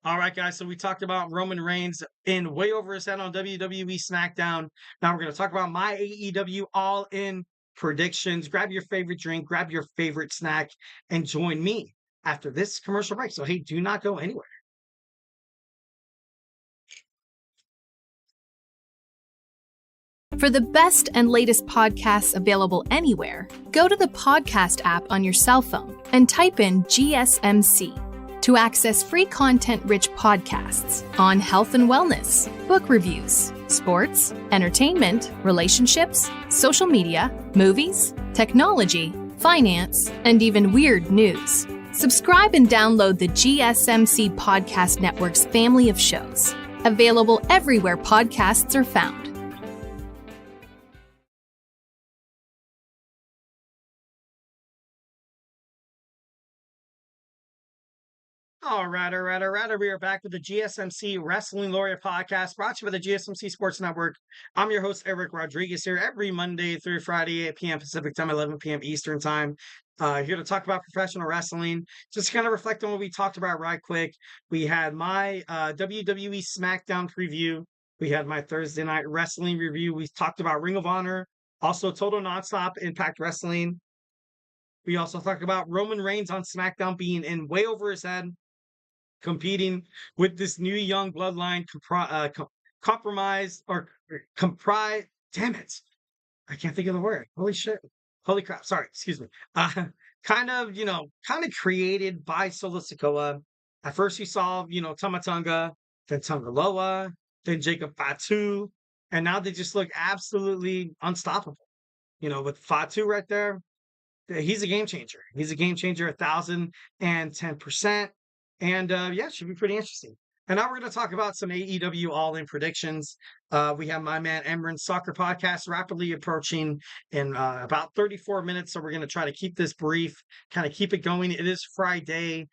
S1: All right, guys. So we talked about Roman Reigns in way over his head on WWE Smackdown. Now we're going to talk about my AEW All In predictions. Grab your favorite drink, grab your favorite snack, and join me after this commercial break. So, hey, do not go anywhere.
S5: For the best and latest podcasts available anywhere, go to the podcast app on your cell phone and type in GSMC to access free content-rich podcasts on health and wellness, book reviews, sports, entertainment, relationships, social media, movies, technology, finance, and even weird news. Subscribe and download the GSMC Podcast Network's family of shows, available everywhere podcasts are found.
S1: All right. We are back with the GSMC Wrestling Laureate podcast brought to you by the GSMC Sports Network. I'm your host, Eric Rodriguez, here every Monday through Friday, 8 p.m. Pacific time, 11 p.m. Eastern time. Here to talk about professional wrestling. Just kind of reflect on what we talked about right quick. We had my WWE Smackdown preview. We had my Thursday night wrestling review. We talked about Ring of Honor, also Total Nonstop Impact Wrestling. We also talked about Roman Reigns on SmackDown being in way over his head, competing with this new young bloodline compromised or comprised. Damn it. I can't think of the word. Holy shit. Holy crap. Sorry. Excuse me. Kind of created by Solo Sikoa. At first you saw, Tama Tonga, then Tango Loa, then Jacob Fatu, And now they just look absolutely unstoppable. With Fatu right there, he's a game changer. He's a game changer, 1,010%. And yeah, it should be pretty interesting. And now we're going to talk about some AEW All In predictions. We have my man Emran's Soccer Podcast rapidly approaching in about 34 minutes. So we're going to try to keep this brief, kind of keep it going. It is Friday.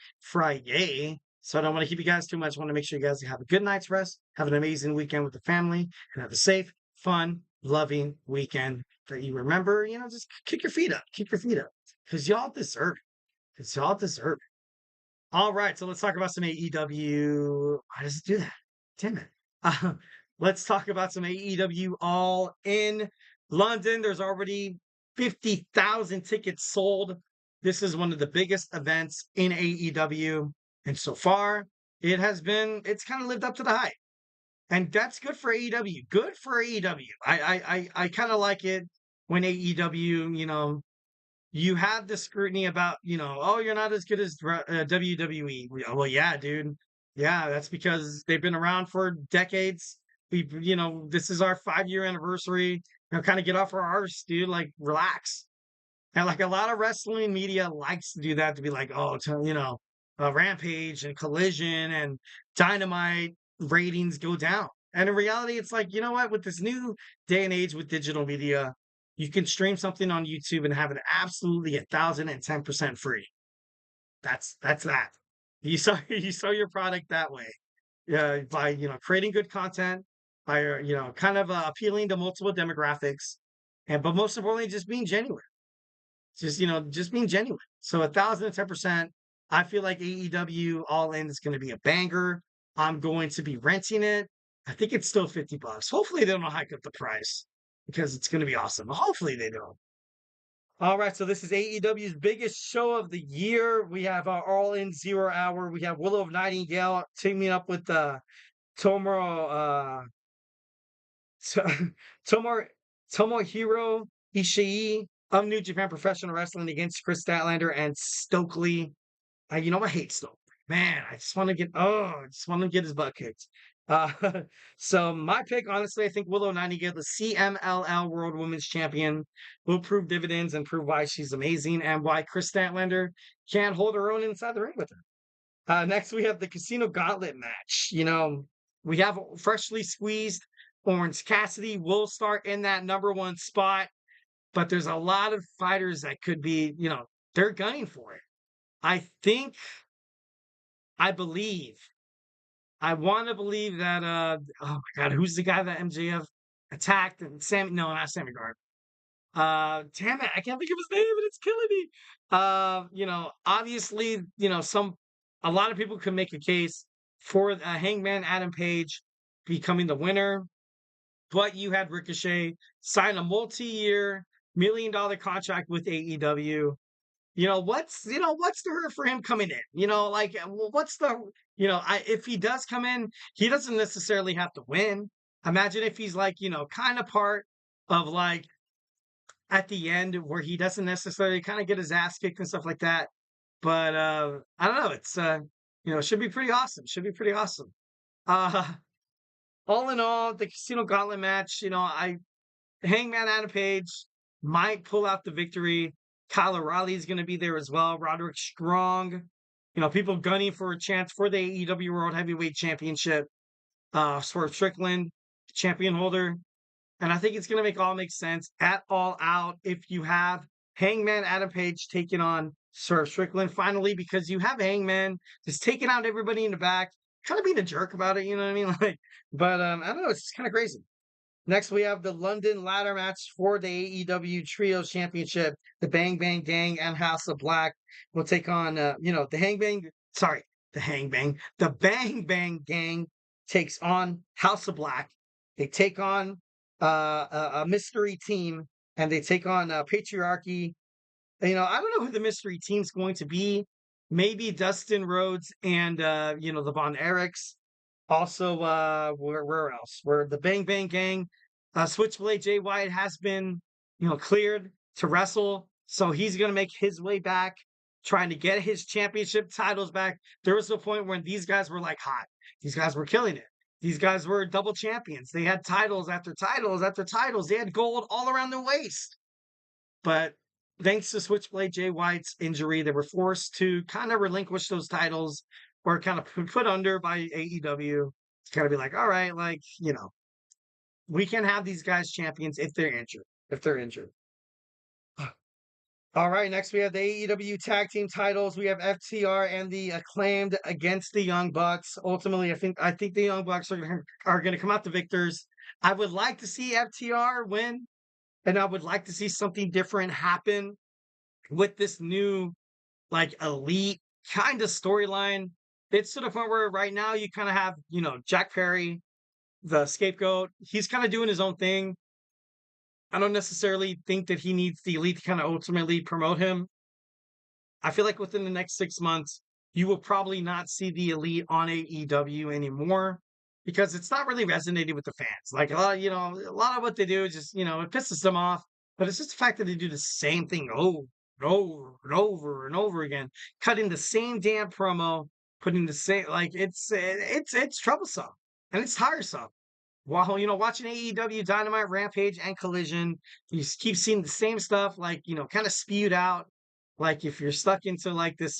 S1: So I don't want to keep you guys too much. I want to make sure you guys have a good night's rest, have an amazing weekend with the family, and have a safe, fun, loving weekend that you remember, just kick your feet up, because y'all deserve it. Because y'all deserve it. All right, so let's talk about some AEW. Why does it do that? Damn it. Uh, let's talk about some AEW All In London. There's already 50,000 tickets sold. This is one of the biggest events in AEW. And so far, it's kind of lived up to the hype. And that's good for AEW. Good for AEW. I kind of like it when AEW, you have the scrutiny about, oh, you're not as good as WWE. Well, yeah, dude. Yeah, that's because they've been around for decades. This is our 5-year anniversary. Kind of get off our arse, dude. Like, relax. And like a lot of wrestling media likes to do that, to be like, oh, Rampage and Collision and Dynamite ratings go down. And in reality, it's like, you know what? With this new day and age with digital media, you can stream something on YouTube and have it absolutely 1,010% free. That's that. You sell your product that way. By creating good content, by kind of appealing to multiple demographics, but most importantly, just being genuine. Just being genuine. So 1,010%. I feel like AEW All In is going to be a banger. I'm going to be renting it. I think it's still $50. Hopefully they don't hike up the price, because it's going to be awesome. Hopefully they don't. All right, so this is AEW's biggest show of the year. We have our All In 0 Hour. We have Willow of Nightingale teaming up with Tomohiro Tomohiro Ishii of New Japan Professional Wrestling against Chris Statlander and Stokely. I hate Stokely. Man, I just want to get his butt kicked. Uh, so my pick, honestly, I think Willow Nightingale, the CMLL World Women's Champion, will prove dividends and prove why she's amazing and why Chris Statlander can't hold her own inside the ring with her. Next, we have the Casino Gauntlet match. We have freshly squeezed Orange Cassidy will start in that number 1 spot, but there's a lot of fighters that could be, they're gunning for it. I want to believe that, oh my God, who's the guy that MJF attacked? And no, not Sammy Guard. Damn it, I can't think of his name, and it's killing me. Obviously, a lot of people could make a case for Hangman Adam Page becoming the winner, but you had Ricochet sign a multi-year $1 million contract with AEW. What's the hurt for him coming in? What's the, if he does come in, he doesn't necessarily have to win. Imagine if he's like, kind of part of like at the end where he doesn't necessarily kind of get his ass kicked and stuff like that. But I don't know. It's should be pretty awesome. All in all, the Casino Gauntlet match, Hangman Adam Page might pull out the victory. Kyle O'Reilly is going to be there as well. Roderick Strong, people gunning for a chance for the AEW World Heavyweight Championship. Swerve Strickland, champion holder. And I think it's going to make sense at All Out if you have Hangman Adam Page taking on Swerve Strickland finally, because you have Hangman just taking out everybody in the back, kind of being a jerk about it, you know what I mean? But I don't know, it's just kind of crazy. Next, we have the London ladder match for the AEW Trios Championship. The Bang Bang Gang and House of Black will take on, the Bang Bang Gang takes on House of Black. They take on a mystery team, and they take on Patriarchy. I don't know who the mystery team's going to be. Maybe Dustin Rhodes and, the Von Erichs. Also, where else? Where the Bang Bang Gang, Switchblade Jay White has been, cleared to wrestle. So he's going to make his way back, trying to get his championship titles back. There was a point when these guys were like hot. These guys were killing it. These guys were double champions. They had titles after titles after titles. They had gold all around their waist. But thanks to Switchblade Jay White's injury, they were forced to kind of relinquish those titles or kind of put under by AEW. To kind of be like, all right, like, we can have these guys champions if they're injured. If they're injured. All right, next we have the AEW Tag Team titles. We have FTR and the Acclaimed against the Young Bucks. Ultimately, I think the Young Bucks are gonna come out the victors. I would like to see FTR win, and I would like to see something different happen with this new like elite kind of storyline. It's to the point where right now you kind of have, Jack Perry, the scapegoat. He's kind of doing his own thing. I don't necessarily think that he needs the elite to kind of ultimately promote him. I feel like within the next 6 months, you will probably not see the elite on AEW anymore because it's not really resonating with the fans. Like a lot of what they do is just, it pisses them off. But it's just the fact that they do the same thing over and over and over and over again, cutting the same damn promo, putting the same it's troublesome and it's tiresome. While watching AEW Dynamite, Rampage, and Collision, you keep seeing the same stuff, like kind of spewed out. Like if you're stuck into like this,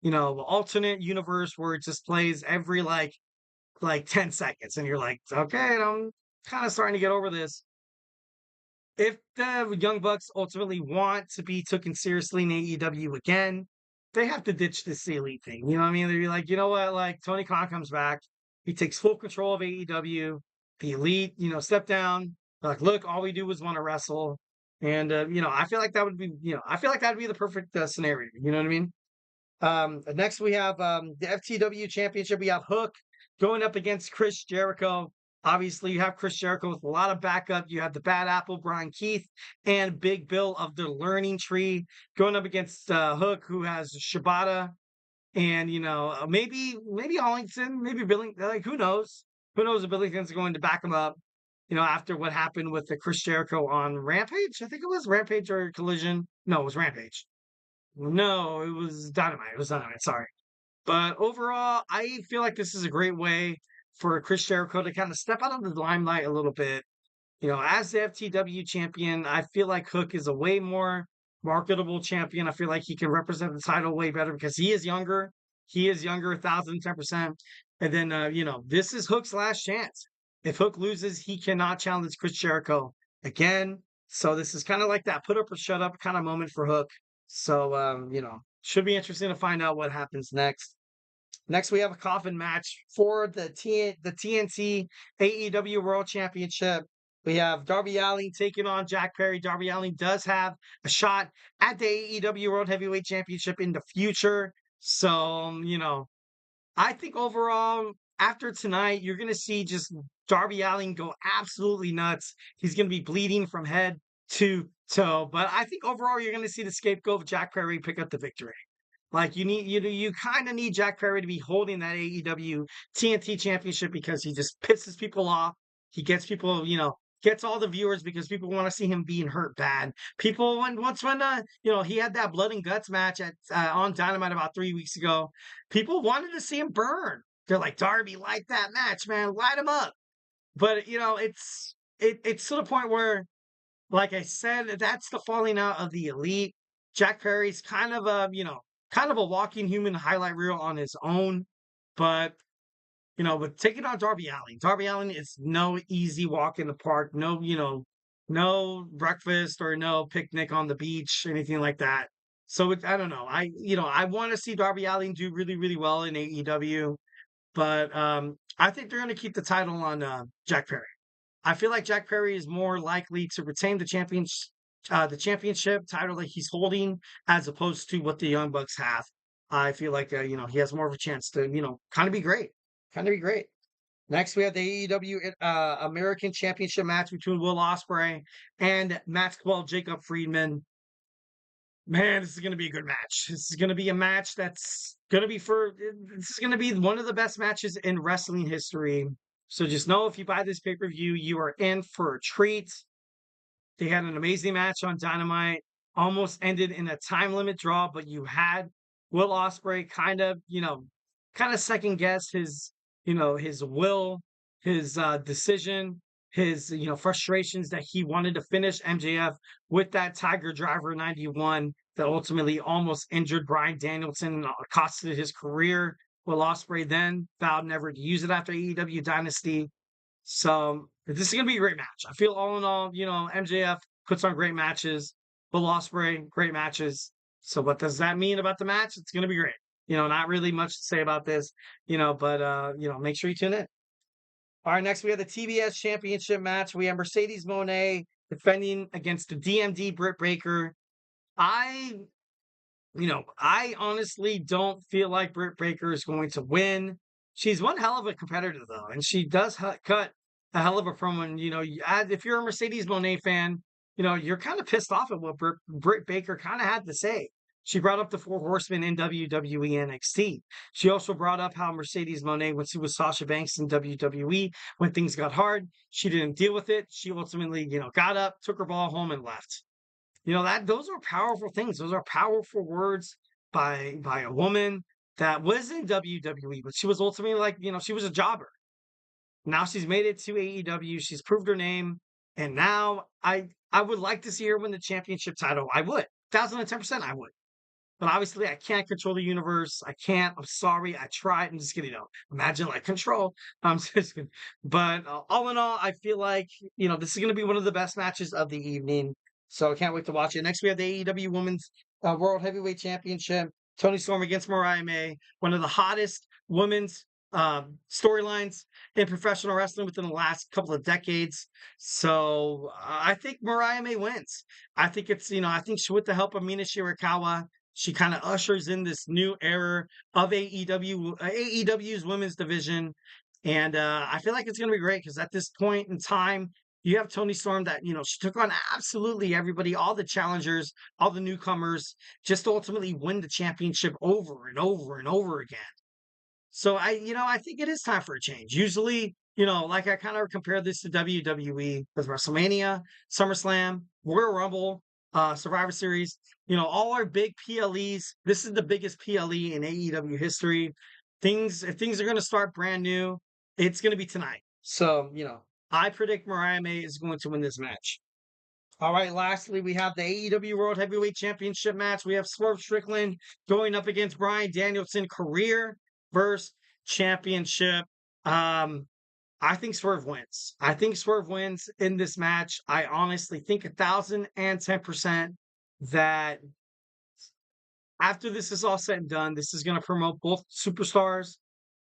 S1: alternate universe where it just plays every like 10 seconds, and you're like, okay, I'm kind of starting to get over this. If the Young Bucks ultimately want to be taken seriously in AEW again, they have to ditch this elite thing. You know what I mean? They'd be like, you know what? Like Tony Khan comes back, he takes full control of AEW. The elite, step down. Like, look, all we do is want to wrestle, and I feel like that would be, I feel like that'd be the perfect scenario. You know what I mean? Next we have the FTW Championship. We have Hook going up against Chris Jericho. Obviously, you have Chris Jericho with a lot of backup. You have the Bad Apple, Brian Keith, and Big Bill of the Learning Tree going up against Hook, who has Shibata, and maybe Arlington, maybe Billing. Like, who knows? Who knows if Billington's going to back him up? After what happened with the Chris Jericho on Rampage. I think it was Rampage or Collision. No, it was Rampage. No, it was Dynamite. It was Dynamite. Sorry. But overall, I feel like this is a great way for Chris Jericho to kind of step out of the limelight a little bit. As the FTW champion, I feel like Hook is a way more marketable champion. I feel like he can represent the title way better because he is younger. He is younger, 1,010%. And then, this is Hook's last chance. If Hook loses, he cannot challenge Chris Jericho again. So this is kind of like that put up or shut up kind of moment for Hook. So, should be interesting to find out what happens next. Next, we have a coffin match for the TNT AEW World Championship. We have Darby Allin taking on Jack Perry. Darby Allin does have a shot at the AEW World Heavyweight Championship in the future. So, I think overall, after tonight, you're going to see just Darby Allin go absolutely nuts. He's going to be bleeding from head to toe. But I think overall, you're going to see the scapegoat of Jack Perry pick up the victory. Like you kind of need Jack Perry to be holding that AEW TNT Championship because he just pisses people off. He gets people, gets all the viewers because people want to see him being hurt bad. People when he had that blood and guts match at on Dynamite about 3 weeks ago. People wanted to see him burn. They're like, Darby, light that match, man, light him up. But it's to the point where, like I said, that's the falling out of the elite. Jack Perry's kind of a walking human highlight reel on his own, but with taking on Darby Allin is no easy walk in the park. No, no breakfast or no picnic on the beach, anything like that. So I don't know. I want to see Darby Allin do really, really well in AEW, but I think they're going to keep the title on Jack Perry. I feel like Jack Perry is more likely to retain the championship title that he's holding as opposed to what the Young Bucks have. I feel like he has more of a chance to kind of be great. Next, we have the AEW American Championship match between Will Ospreay and Jacob Friedman. Man, this is going to be a good match. This is going to be a match that's going to be this is going to be one of the best matches in wrestling history. So just know if you buy this pay-per-view, you are in for a treat. They had an amazing match on Dynamite. Almost ended in a time limit draw, but you had Will Ospreay kind of second guess his will, his decision, his frustrations that he wanted to finish MJF with that Tiger Driver 91 that ultimately almost injured Bryan Danielson and costed his career. Will Ospreay then vowed never to use it after AEW Dynasty. So this is going to be a great match. I feel all in all, MJF puts on great matches. Will Ospreay, great matches. So what does that mean about the match? It's going to be great. Not really much to say about this, but make sure you tune in. All right, next we have the TBS Championship match. We have Mercedes Moné defending against the DMD Britt Baker. I honestly don't feel like Britt Baker is going to win. She's one hell of a competitor, though, and she does cut a hell of a promo. And, if you're a Mercedes Moné fan, you're kind of pissed off at what Britt Baker kind of had to say. She brought up the Four Horsemen in WWE NXT. She also brought up how Mercedes Moné, when she was Sasha Banks in WWE, when things got hard, she didn't deal with it. She ultimately, got up, took her ball home, and left. Those are powerful things. Those are powerful words by a woman that was in WWE, but she was ultimately she was a jobber. Now she's made it to AEW. She's proved her name. And now I would like to see her win the championship title. I would. 1,010% I would. But obviously I can't control the universe. I can't. I'm sorry. I tried. I'm just kidding. Imagine control. I'm just kidding. But all in all, I feel like, this is going to be one of the best matches of the evening. So I can't wait to watch it. Next, we have the AEW Women's World Heavyweight Championship. Toni Storm against Mariah May. One of the hottest women's storylines in professional wrestling within the last couple of decades. So I think Mariah May wins. I think it's, I think with the help of Mina Shirakawa, she kind of ushers in this new era of AEW's women's division. And I feel like it's going to be great because at this point in time, you have Toni Storm that, she took on absolutely everybody, all the challengers, all the newcomers, just to ultimately win the championship over and over and over again. So I think it is time for a change. Usually, I kind of compare this to WWE with WrestleMania, SummerSlam, Royal Rumble, Survivor Series, all our big PLEs. This is the biggest PLE in AEW history. If things are going to start brand new, it's going to be tonight. So, I predict Mariah May is going to win this match. All right, lastly, we have the AEW World Heavyweight Championship match. We have Swerve Strickland going up against Bryan Danielson, career versus championship. I think Swerve wins. I think Swerve wins in this match. I honestly think 1,010% that after this is all said and done, this is going to promote both superstars.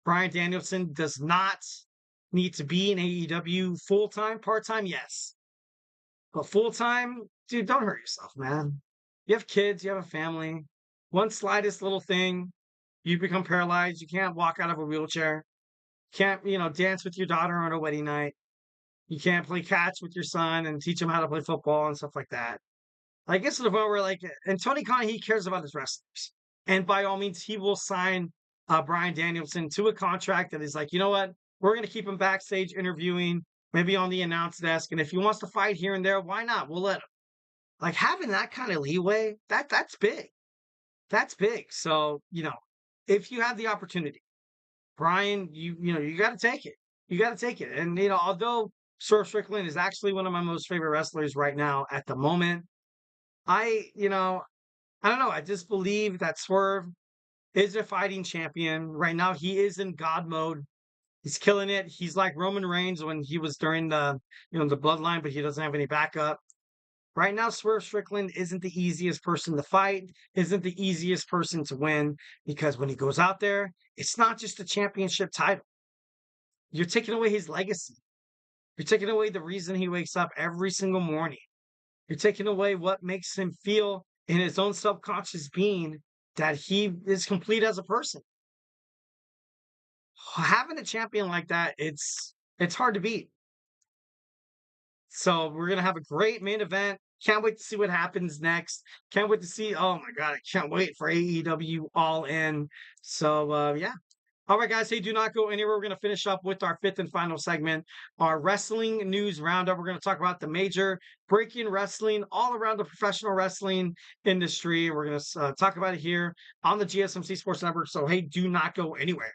S1: Bryan Danielson does not need to be in AEW full-time, part-time, yes. But full-time, dude, don't hurt yourself, man. You have kids, you have a family. One slightest little thing, you become paralyzed. You can't walk out of a wheelchair. Can't, dance with your daughter on a wedding night. You can't play catch with your son and teach him how to play football and stuff like that. I guess to the point where, and Tony Khan, he cares about his wrestlers. And by all means, he will sign Bryan Danielson to a contract that is you know what? We're going to keep him backstage interviewing, maybe on the announce desk. And if he wants to fight here and there, why not? We'll let him. Having that kind of leeway, that's big. That's big. So, if you have the opportunity, Bryan, you got to take it. You got to take it. And, although Swerve Strickland is actually one of my most favorite wrestlers right now at the moment, I don't know. I just believe that Swerve is a fighting champion. Right now, he is in God mode. He's killing it. He's like Roman Reigns when he was during the Bloodline, but he doesn't have any backup. Right now, Swerve Strickland isn't the easiest person to fight, isn't the easiest person to win, because when he goes out there, it's not just a championship title. You're taking away his legacy. You're taking away the reason he wakes up every single morning. You're taking away what makes him feel in his own subconscious being that he is complete as a person. Having a champion like that, it's hard to beat. So we're going to have a great main event. Can't wait to see what happens next. Can't wait to see, oh my God, I can't wait for AEW All In. So, yeah. All right, guys, hey, do not go anywhere. We're going to finish up with our fifth and final segment, our wrestling news roundup. We're going to talk about the major breaking wrestling all around the professional wrestling industry. We're going to talk about it here on the GSMC Sports Network. So, hey, do not go anywhere.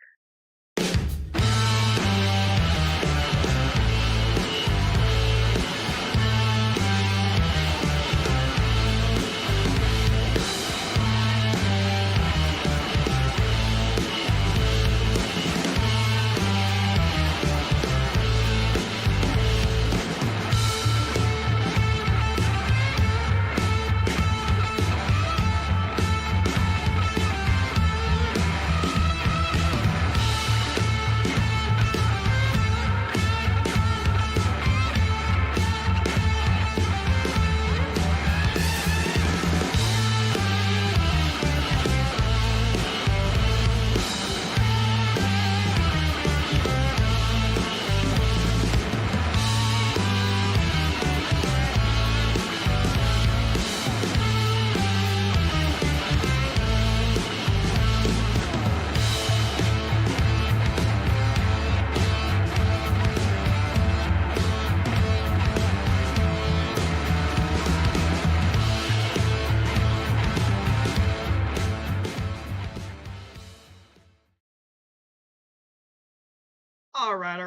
S1: All right.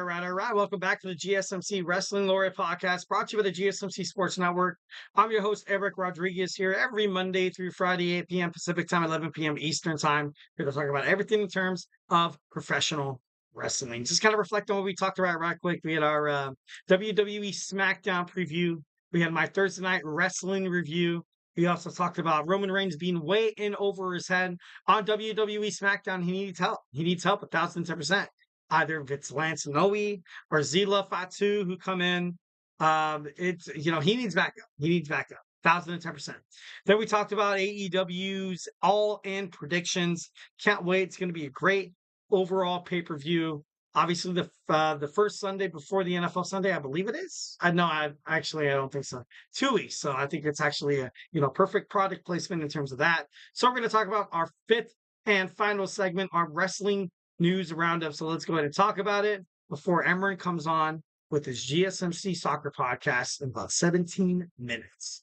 S1: Welcome back to the GSMC Wrestling Laureate podcast, brought to you by the GSMC Sports Network. I'm your host, Eric Rodriguez, here every Monday through Friday, 8 p.m. Pacific time, 11 p.m. Eastern time, here to talk about everything in terms of professional wrestling. Just kind of reflect on what we talked about right quick. We had our WWE Smackdown preview. We had my Thursday night wrestling review. We also talked about Roman Reigns being way in over his head on WWE Smackdown. He needs help. He needs help 1,010%. Either if it's Lance Noe or Zila Fatu who come in. He needs backup. He needs backup. 1,010%. Then we talked about AEW's All In predictions. Can't wait. It's going to be a great overall pay-per-view. Obviously, the first Sunday before the NFL Sunday, I believe it is. I don't think so. 2 weeks. So I think it's actually a perfect product placement in terms of that. So we're going to talk about our fifth and final segment, our wrestling news roundup. So let's go ahead and talk about it before Emran comes on with his GSMC soccer podcast in about 17 minutes.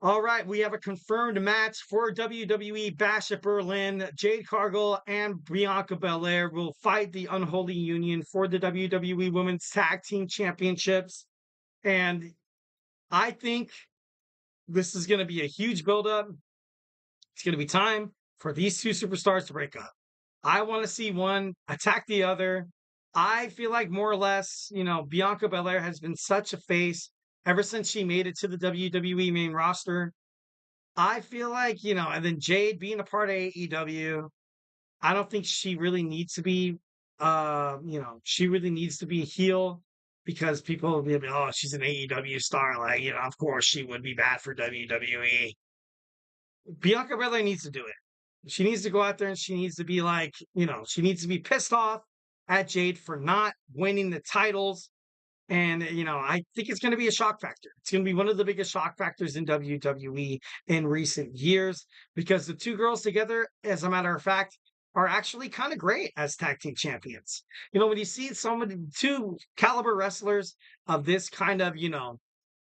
S1: All right, we have a confirmed match for WWE Bash at Berlin. Jade Cargill and Bianca Belair will fight the Unholy Union for the WWE Women's Tag Team Championships. And I think this is going to be a huge buildup. It's going to be time for these two superstars to break up. I want to see one attack the other. I feel like more or less, Bianca Belair has been such a face ever since she made it to the WWE main roster. I feel like, and then Jade being a part of AEW, I don't think she really needs to be, she really needs to be a heel because people will be like, oh, she's an AEW star. Like, of course she would be bad for WWE. Bianca Belair needs to do it. She needs to go out there and she needs to be like, she needs to be pissed off at Jade for not winning the titles. And, I think it's going to be a shock factor. It's going to be one of the biggest shock factors in WWE in recent years because the two girls together, as a matter of fact, are actually kind of great as tag team champions. When you see two caliber wrestlers of this kind of,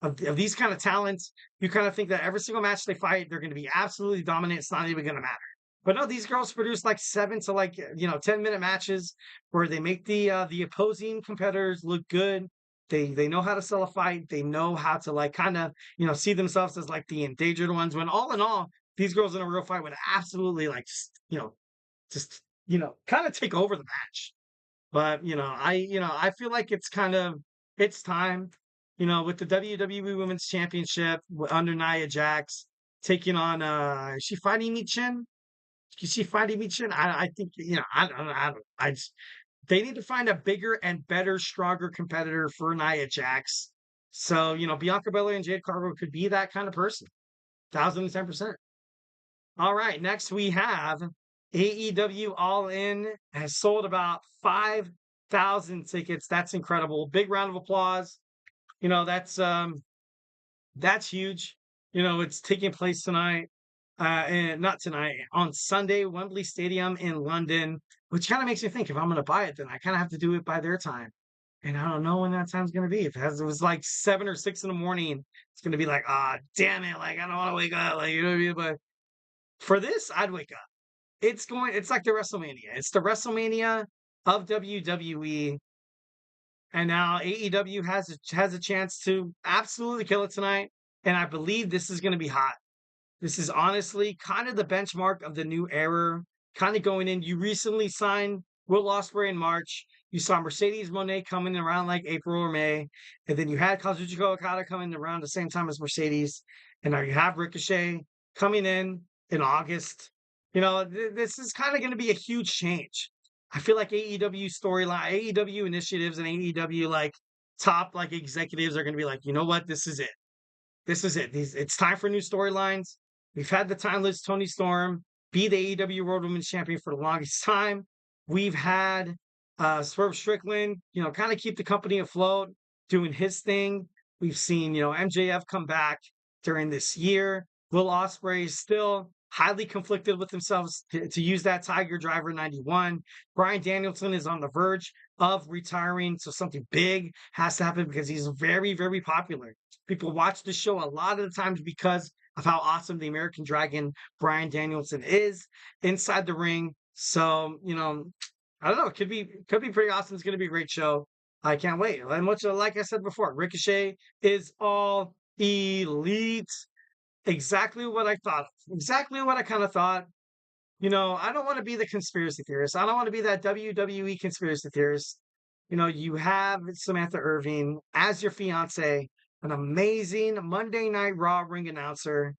S1: of these kind of talents, you kind of think that every single match they fight, they're going to be absolutely dominant. It's not even going to matter. But no, these girls produce like 7 to 10-minute matches where they make the opposing competitors look good. They know how to sell a fight. They know how to kind of see themselves as like the endangered ones. When all in all, these girls in a real fight would absolutely kind of take over the match. But I feel like it's time. With the WWE Women's Championship under Nia Jax taking on is she fighting Michin? Is she fighting Michin? I think they need to find a bigger and better, stronger competitor for Nia Jax. So, Bianca Belair and Jade Cargill could be that kind of person. 1,010%. All right, next we have AEW All In has sold about 5,000 tickets. That's incredible. Big round of applause. That's huge. It's taking place tonight. And not tonight, on Sunday, Wembley Stadium in London, which kind of makes me think if I'm going to buy it, then I kind of have to do it by their time. And I don't know when that time's going to be. If it was like 7 or 6 in the morning, it's going to be like, damn it. Like, I don't want to wake up. Like, you know what I mean? But for this, I'd wake up. It's like the WrestleMania. It's the WrestleMania of WWE. And now AEW has a chance to absolutely kill it tonight. And I believe this is going to be hot. This is honestly kind of the benchmark of the new era, kind of going in. You recently signed Will Ospreay in March. You saw Mercedes Moné coming around like April or May. And then you had Kazuchika Okada coming around the same time as Mercedes. And now you have Ricochet coming in August. This is kind of going to be a huge change. I feel like AEW storyline, AEW initiatives, and AEW top executives are going to be like, you know what? This is it. This is it. It's time for new storylines. We've had the timeless Tony Storm be the AEW World Women's Champion for the longest time. We've had Swerve Strickland, kind of keep the company afloat, doing his thing. We've seen, MJF come back during this year. Will Ospreay is still highly conflicted with himself to use that Tiger Driver 91. Bryan Danielson is on the verge of retiring, so something big has to happen because he's very, very popular. People watch the show a lot of the times because of how awesome the American Dragon Bryan Danielson is inside the ring. So, I don't know. It could be pretty awesome. It's going to be a great show. I can't wait. And much like I said before, Ricochet is all elite. Exactly what I thought. Exactly what I kind of thought. I don't want to be the conspiracy theorist. I don't want to be that WWE conspiracy theorist. You have Samantha Irving as your fiance, an amazing Monday Night Raw ring announcer.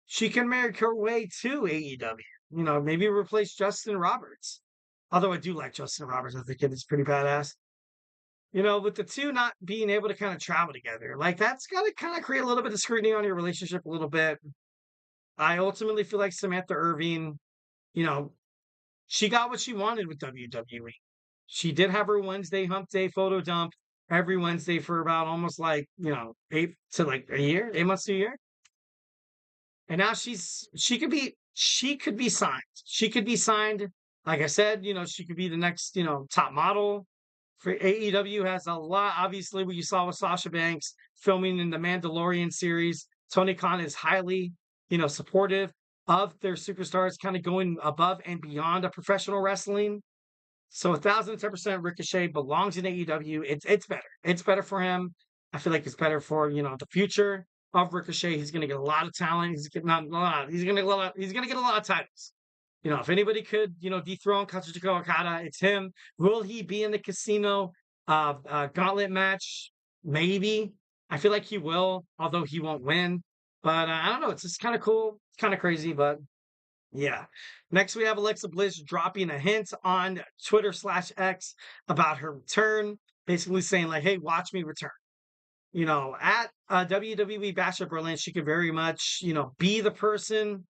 S1: She can make her way to AEW. Maybe replace Justin Roberts. Although I do like Justin Roberts, I think it's pretty badass. With the two not being able to kind of travel together, like that's got to kind of create a little bit of scrutiny on your relationship a little bit. I ultimately feel like Samantha Irving, you know, she got what she wanted with WWE. She did have her Wednesday hump day photo dump every Wednesday for about almost like, 8 months to a year. And now she could be signed. She could be signed. Like I said, she could be the next, top model for AEW has a lot. Obviously, what you saw with Sasha Banks filming in the Mandalorian series, Tony Khan is highly, supportive of their superstars kind of going above and beyond a professional wrestling. So 1,010% Ricochet belongs in AEW. It's better. It's better for him. I feel like it's better for the future of Ricochet. He's going to get a lot of talent. He's getting not a lot. He's going to get a lot. He's going to get a lot of titles. If anybody could dethrone Kazuchika Okada, it's him. Will he be in the Casino Gauntlet match? Maybe. I feel like he will, although he won't win. But I don't know. It's just kind of cool. It's kind of crazy, but yeah. Next, we have Alexa Bliss dropping a hint on Twitter/X about her return, basically saying like, "Hey, watch me return." At WWE Bash at Berlin, she could very much, be the person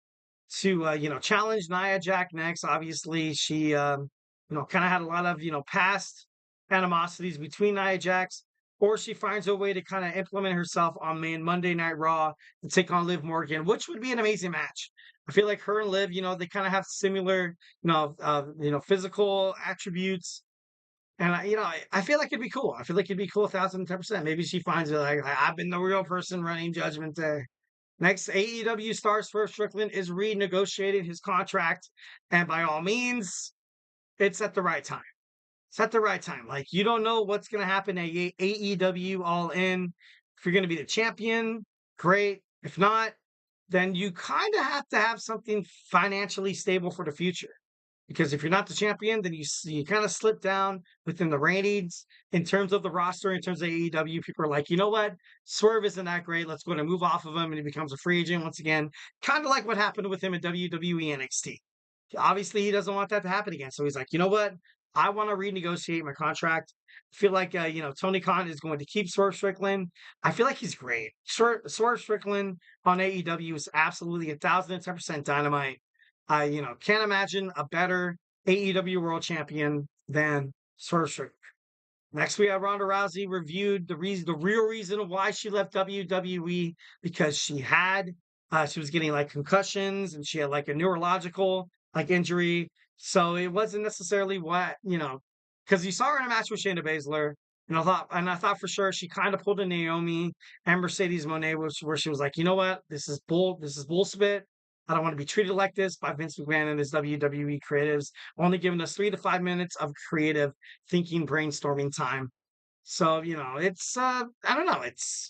S1: to, challenge Nia Jax next. Obviously, she, kind of had a lot of, past animosities between Nia Jax, or she finds a way to kind of implement herself on Monday Night Raw and take on Liv Morgan, which would be an amazing match. I feel like her and Liv, they kind of have similar, physical attributes. And I feel like it'd be cool. I feel like it'd be cool 1,010%. Maybe she finds it like I've been the real person running Judgment Day. Next, AEW stars Swerve Strickland is renegotiating his contract, and by all means, it's at the right time. It's at the right time. Like you don't know what's going to happen at AEW All In. If you're going to be the champion, great. If not, then you kind of have to have something financially stable for the future. Because if you're not the champion, then you kind of slip down within the ratings in terms of the roster, in terms of AEW. People are like, you know what? Swerve isn't that great. Let's go and move off of him. And he becomes a free agent once again. Kind of like what happened with him at WWE NXT. Obviously, he doesn't want that to happen again. So he's like, you know what? I want to renegotiate my contract. I feel like, Tony Khan is going to keep Swerve Strickland. I feel like he's great. Swerve Strickland on AEW is absolutely 1,010% dynamite. I, can't imagine a better AEW World Champion than Swerve Strickland. Next, we have Ronda Rousey reviewed the real reason why she left WWE because she was getting like concussions and she had like a neurological like injury. So it wasn't necessarily because you saw her in a match with Shayna Baszler, and I thought for sure she kind of pulled a Naomi and Mercedes Moné, where she was like, you know what, this is bullshit. I don't want to be treated like this by Vince McMahon and his WWE creatives, only giving us 3 to 5 minutes of creative thinking, brainstorming time. So it's I don't know.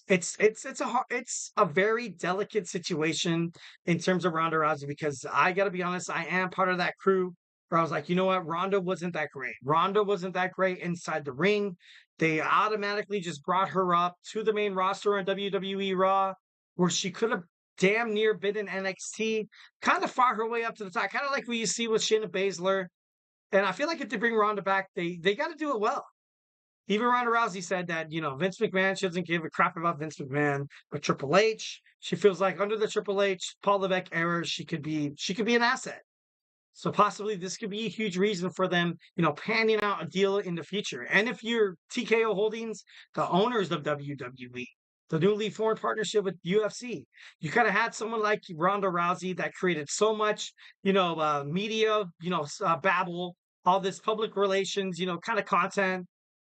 S1: It's a very delicate situation in terms of Ronda Rousey because I got to be honest, I am part of that crew where I was like, you know what, Ronda wasn't that great. Ronda wasn't that great inside the ring. They automatically just brought her up to the main roster on WWE Raw, where she could have damn near been in NXT, kind of fought her way up to the top, kind of like what you see with Shayna Baszler. And I feel like if they bring Ronda back, they got to do it well. Even Ronda Rousey said that, Vince McMahon, she doesn't give a crap about Vince McMahon, but Triple H, she feels like under the Triple H, Paul Levesque era, she could be an asset. So possibly this could be a huge reason for them, panning out a deal in the future. And if you're TKO Holdings, the owners of WWE, the newly formed partnership with UFC, you kind of had someone like Ronda Rousey that created so much, media, babble, all this public relations, kind of content.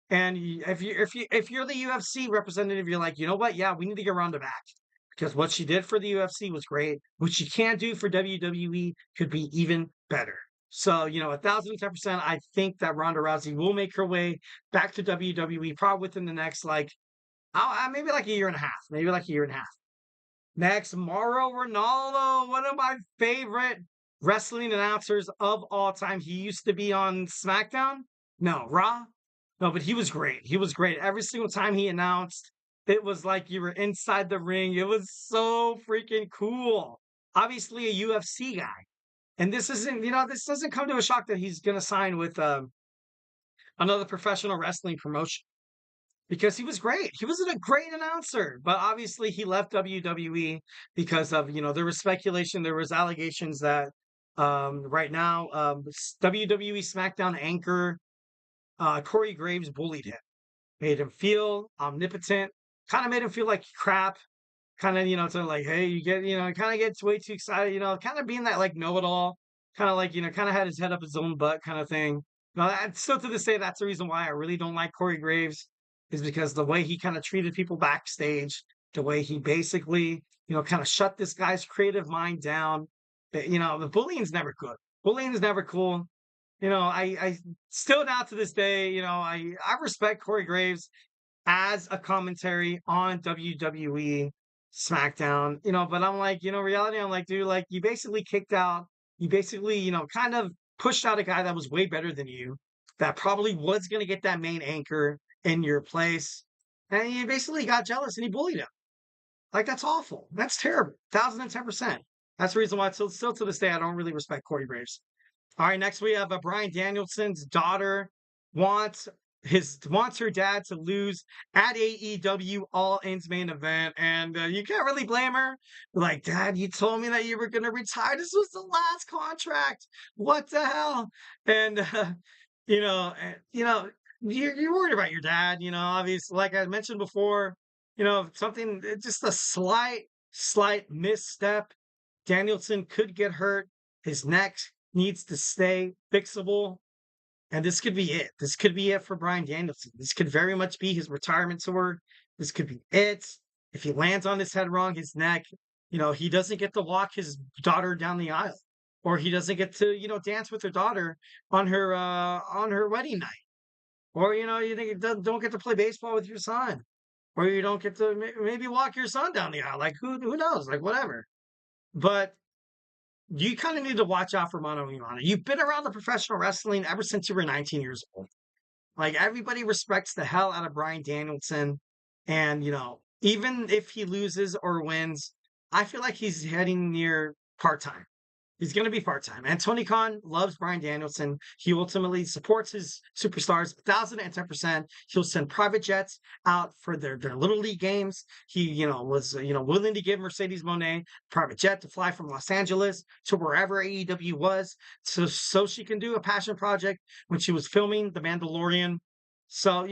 S1: And if you're the UFC representative, you're like, you know what? Yeah, we need to get Ronda back because what she did for the UFC was great. What she can do for WWE could be even better. So, 1,010%, I think that Ronda Rousey will make her way back to WWE probably within the next, maybe like a year and a half. Maybe like a year and a half. Next, Mauro Ronaldo, one of my favorite wrestling announcers of all time. He used to be on SmackDown. No, Raw. No, but he was great. He was great. Every single time he announced, it was like you were inside the ring. It was so freaking cool. Obviously, a UFC guy. And this doesn't come to a shock that he's going to sign with another professional wrestling promotion because he was great. He was a great announcer, but obviously he left WWE because of, there was speculation, there was allegations that right now WWE Smackdown anchor Corey Graves bullied him, made him feel omnipotent, kind of made him feel like crap, kind of, to like, hey, you get, kind of gets way too excited, kind of being that like know-it-all, kind of like, kind of had his head up his own butt kind of thing. Still to this day, that's the reason why I really don't like Corey Graves, is because the way he kind of treated people backstage, the way he basically, kind of shut this guy's creative mind down. The bullying's never good. Bullying is never cool. I still now to this day, I respect Corey Graves as a commentary on WWE SmackDown, but I'm like, reality, I'm like, dude, like you basically kind of pushed out a guy that was way better than you, that probably was going to get that main anchor in your place. And you basically got jealous and he bullied him. Like, that's awful. That's terrible. 1,010%. That's the reason why still to this day, I don't really respect Corey Graves. All right, next we have Bryan Danielson's daughter wants her dad to lose at AEW All In's main event, and you can't really blame her. Like, Dad, you told me that you were going to retire. This was the last contract. What the hell? And you're worried about your dad. Obviously, like I mentioned before, something just a slight misstep. Danielson could get hurt. His neck needs to stay fixable. And this could be it. This could be it for Bryan Danielson. This could very much be his retirement tour. This could be it. If he lands on his head wrong, his neck, he doesn't get to walk his daughter down the aisle, or he doesn't get to, dance with her daughter on her wedding night, or you think don't get to play baseball with your son, or you don't get to maybe walk your son down the aisle. Like who knows? Like whatever. But you kind of need to watch out for Mono Imana. You've been around the professional wrestling ever since you were 19 years old. Like, everybody respects the hell out of Bryan Danielson. And, even if he loses or wins, I feel like he's heading near part-time. He's going to be part-time. And Tony Khan loves Bryan Danielson. He ultimately supports his superstars 1,010%. He'll send private jets out for their little league games. He, was, willing to give Mercedes Moné private jet to fly from Los Angeles to wherever AEW was, so she can do a passion project when she was filming The Mandalorian. So,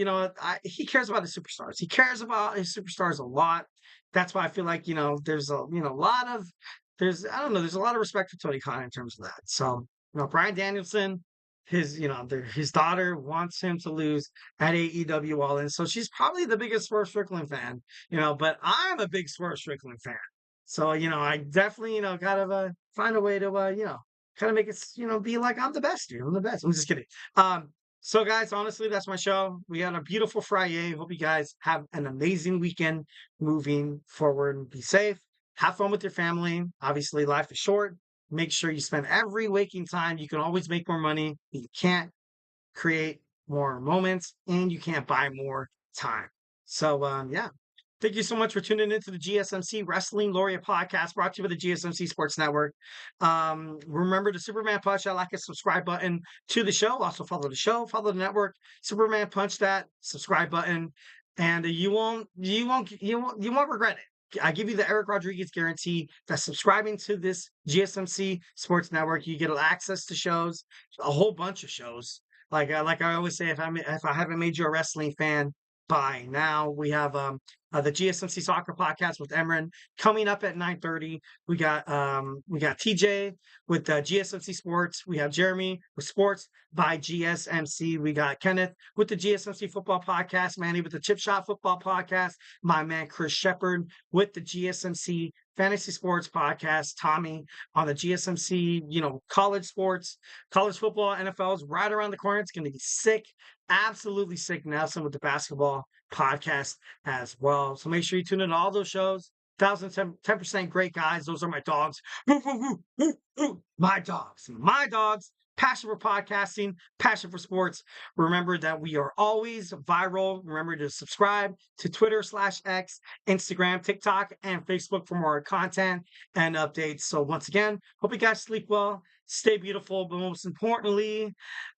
S1: he cares about his superstars. He cares about his superstars a lot. That's why I feel like, there's a there's a lot of respect for Tony Khan in terms of that. So, Bryan Danielson, his daughter wants him to lose at AEW All In. So she's probably the biggest Swerve Strickland fan, but I'm a big Swerve Strickland fan. So, I definitely, gotta find a way to, kind of make it, be like, I'm the best, dude. I'm the best. I'm just kidding. So guys, honestly, that's my show. We had a beautiful Friday. Hope you guys have an amazing weekend moving forward. Be safe. Have fun with your family. Obviously, life is short. Make sure you spend every waking time. You can always make more money, but you can't create more moments, and you can't buy more time. So, yeah. Thank you so much for tuning into the GSMC Wrestling Laureate podcast, brought to you by the GSMC Sports Network. Remember the Superman Punch that like and subscribe button to the show. Also follow the show, follow the network. Superman Punch that subscribe button, and you won't regret it. I give you the Eric Rodriguez guarantee that subscribing to this GSMC Sports Network, you get access to shows, a whole bunch of shows. Like I always say, if I haven't made you a wrestling fan by now, we have the GSMC Soccer Podcast with Emran coming up at 9:30. We got TJ with GSMC Sports. We have Jeremy with Sports by GSMC. We got Kenneth with the GSMC Football Podcast, Manny with the Chip Shot Football Podcast, my man Chris Shepard with the GSMC Fantasy Sports Podcast, Tommy on the GSMC, college sports, college football, NFL is right around the corner. It's going to be sick, absolutely sick. Nelson with the basketball podcast as well. So make sure you tune in to all those shows. 10% great guys. Those are my dogs. My dogs. Passion for podcasting, passion for sports. Remember that we are always viral. Remember to subscribe to Twitter/X, Instagram, TikTok, and Facebook for more content and updates. So once again, hope you guys sleep well, stay beautiful, but most importantly,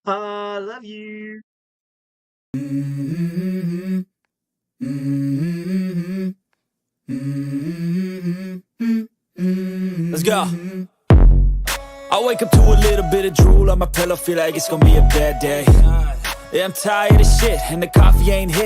S1: love you.
S3: Let's go. I wake up to a little bit of drool on my pillow, feel like it's gonna be a bad day. Yeah, I'm tired of shit and the coffee ain't hit.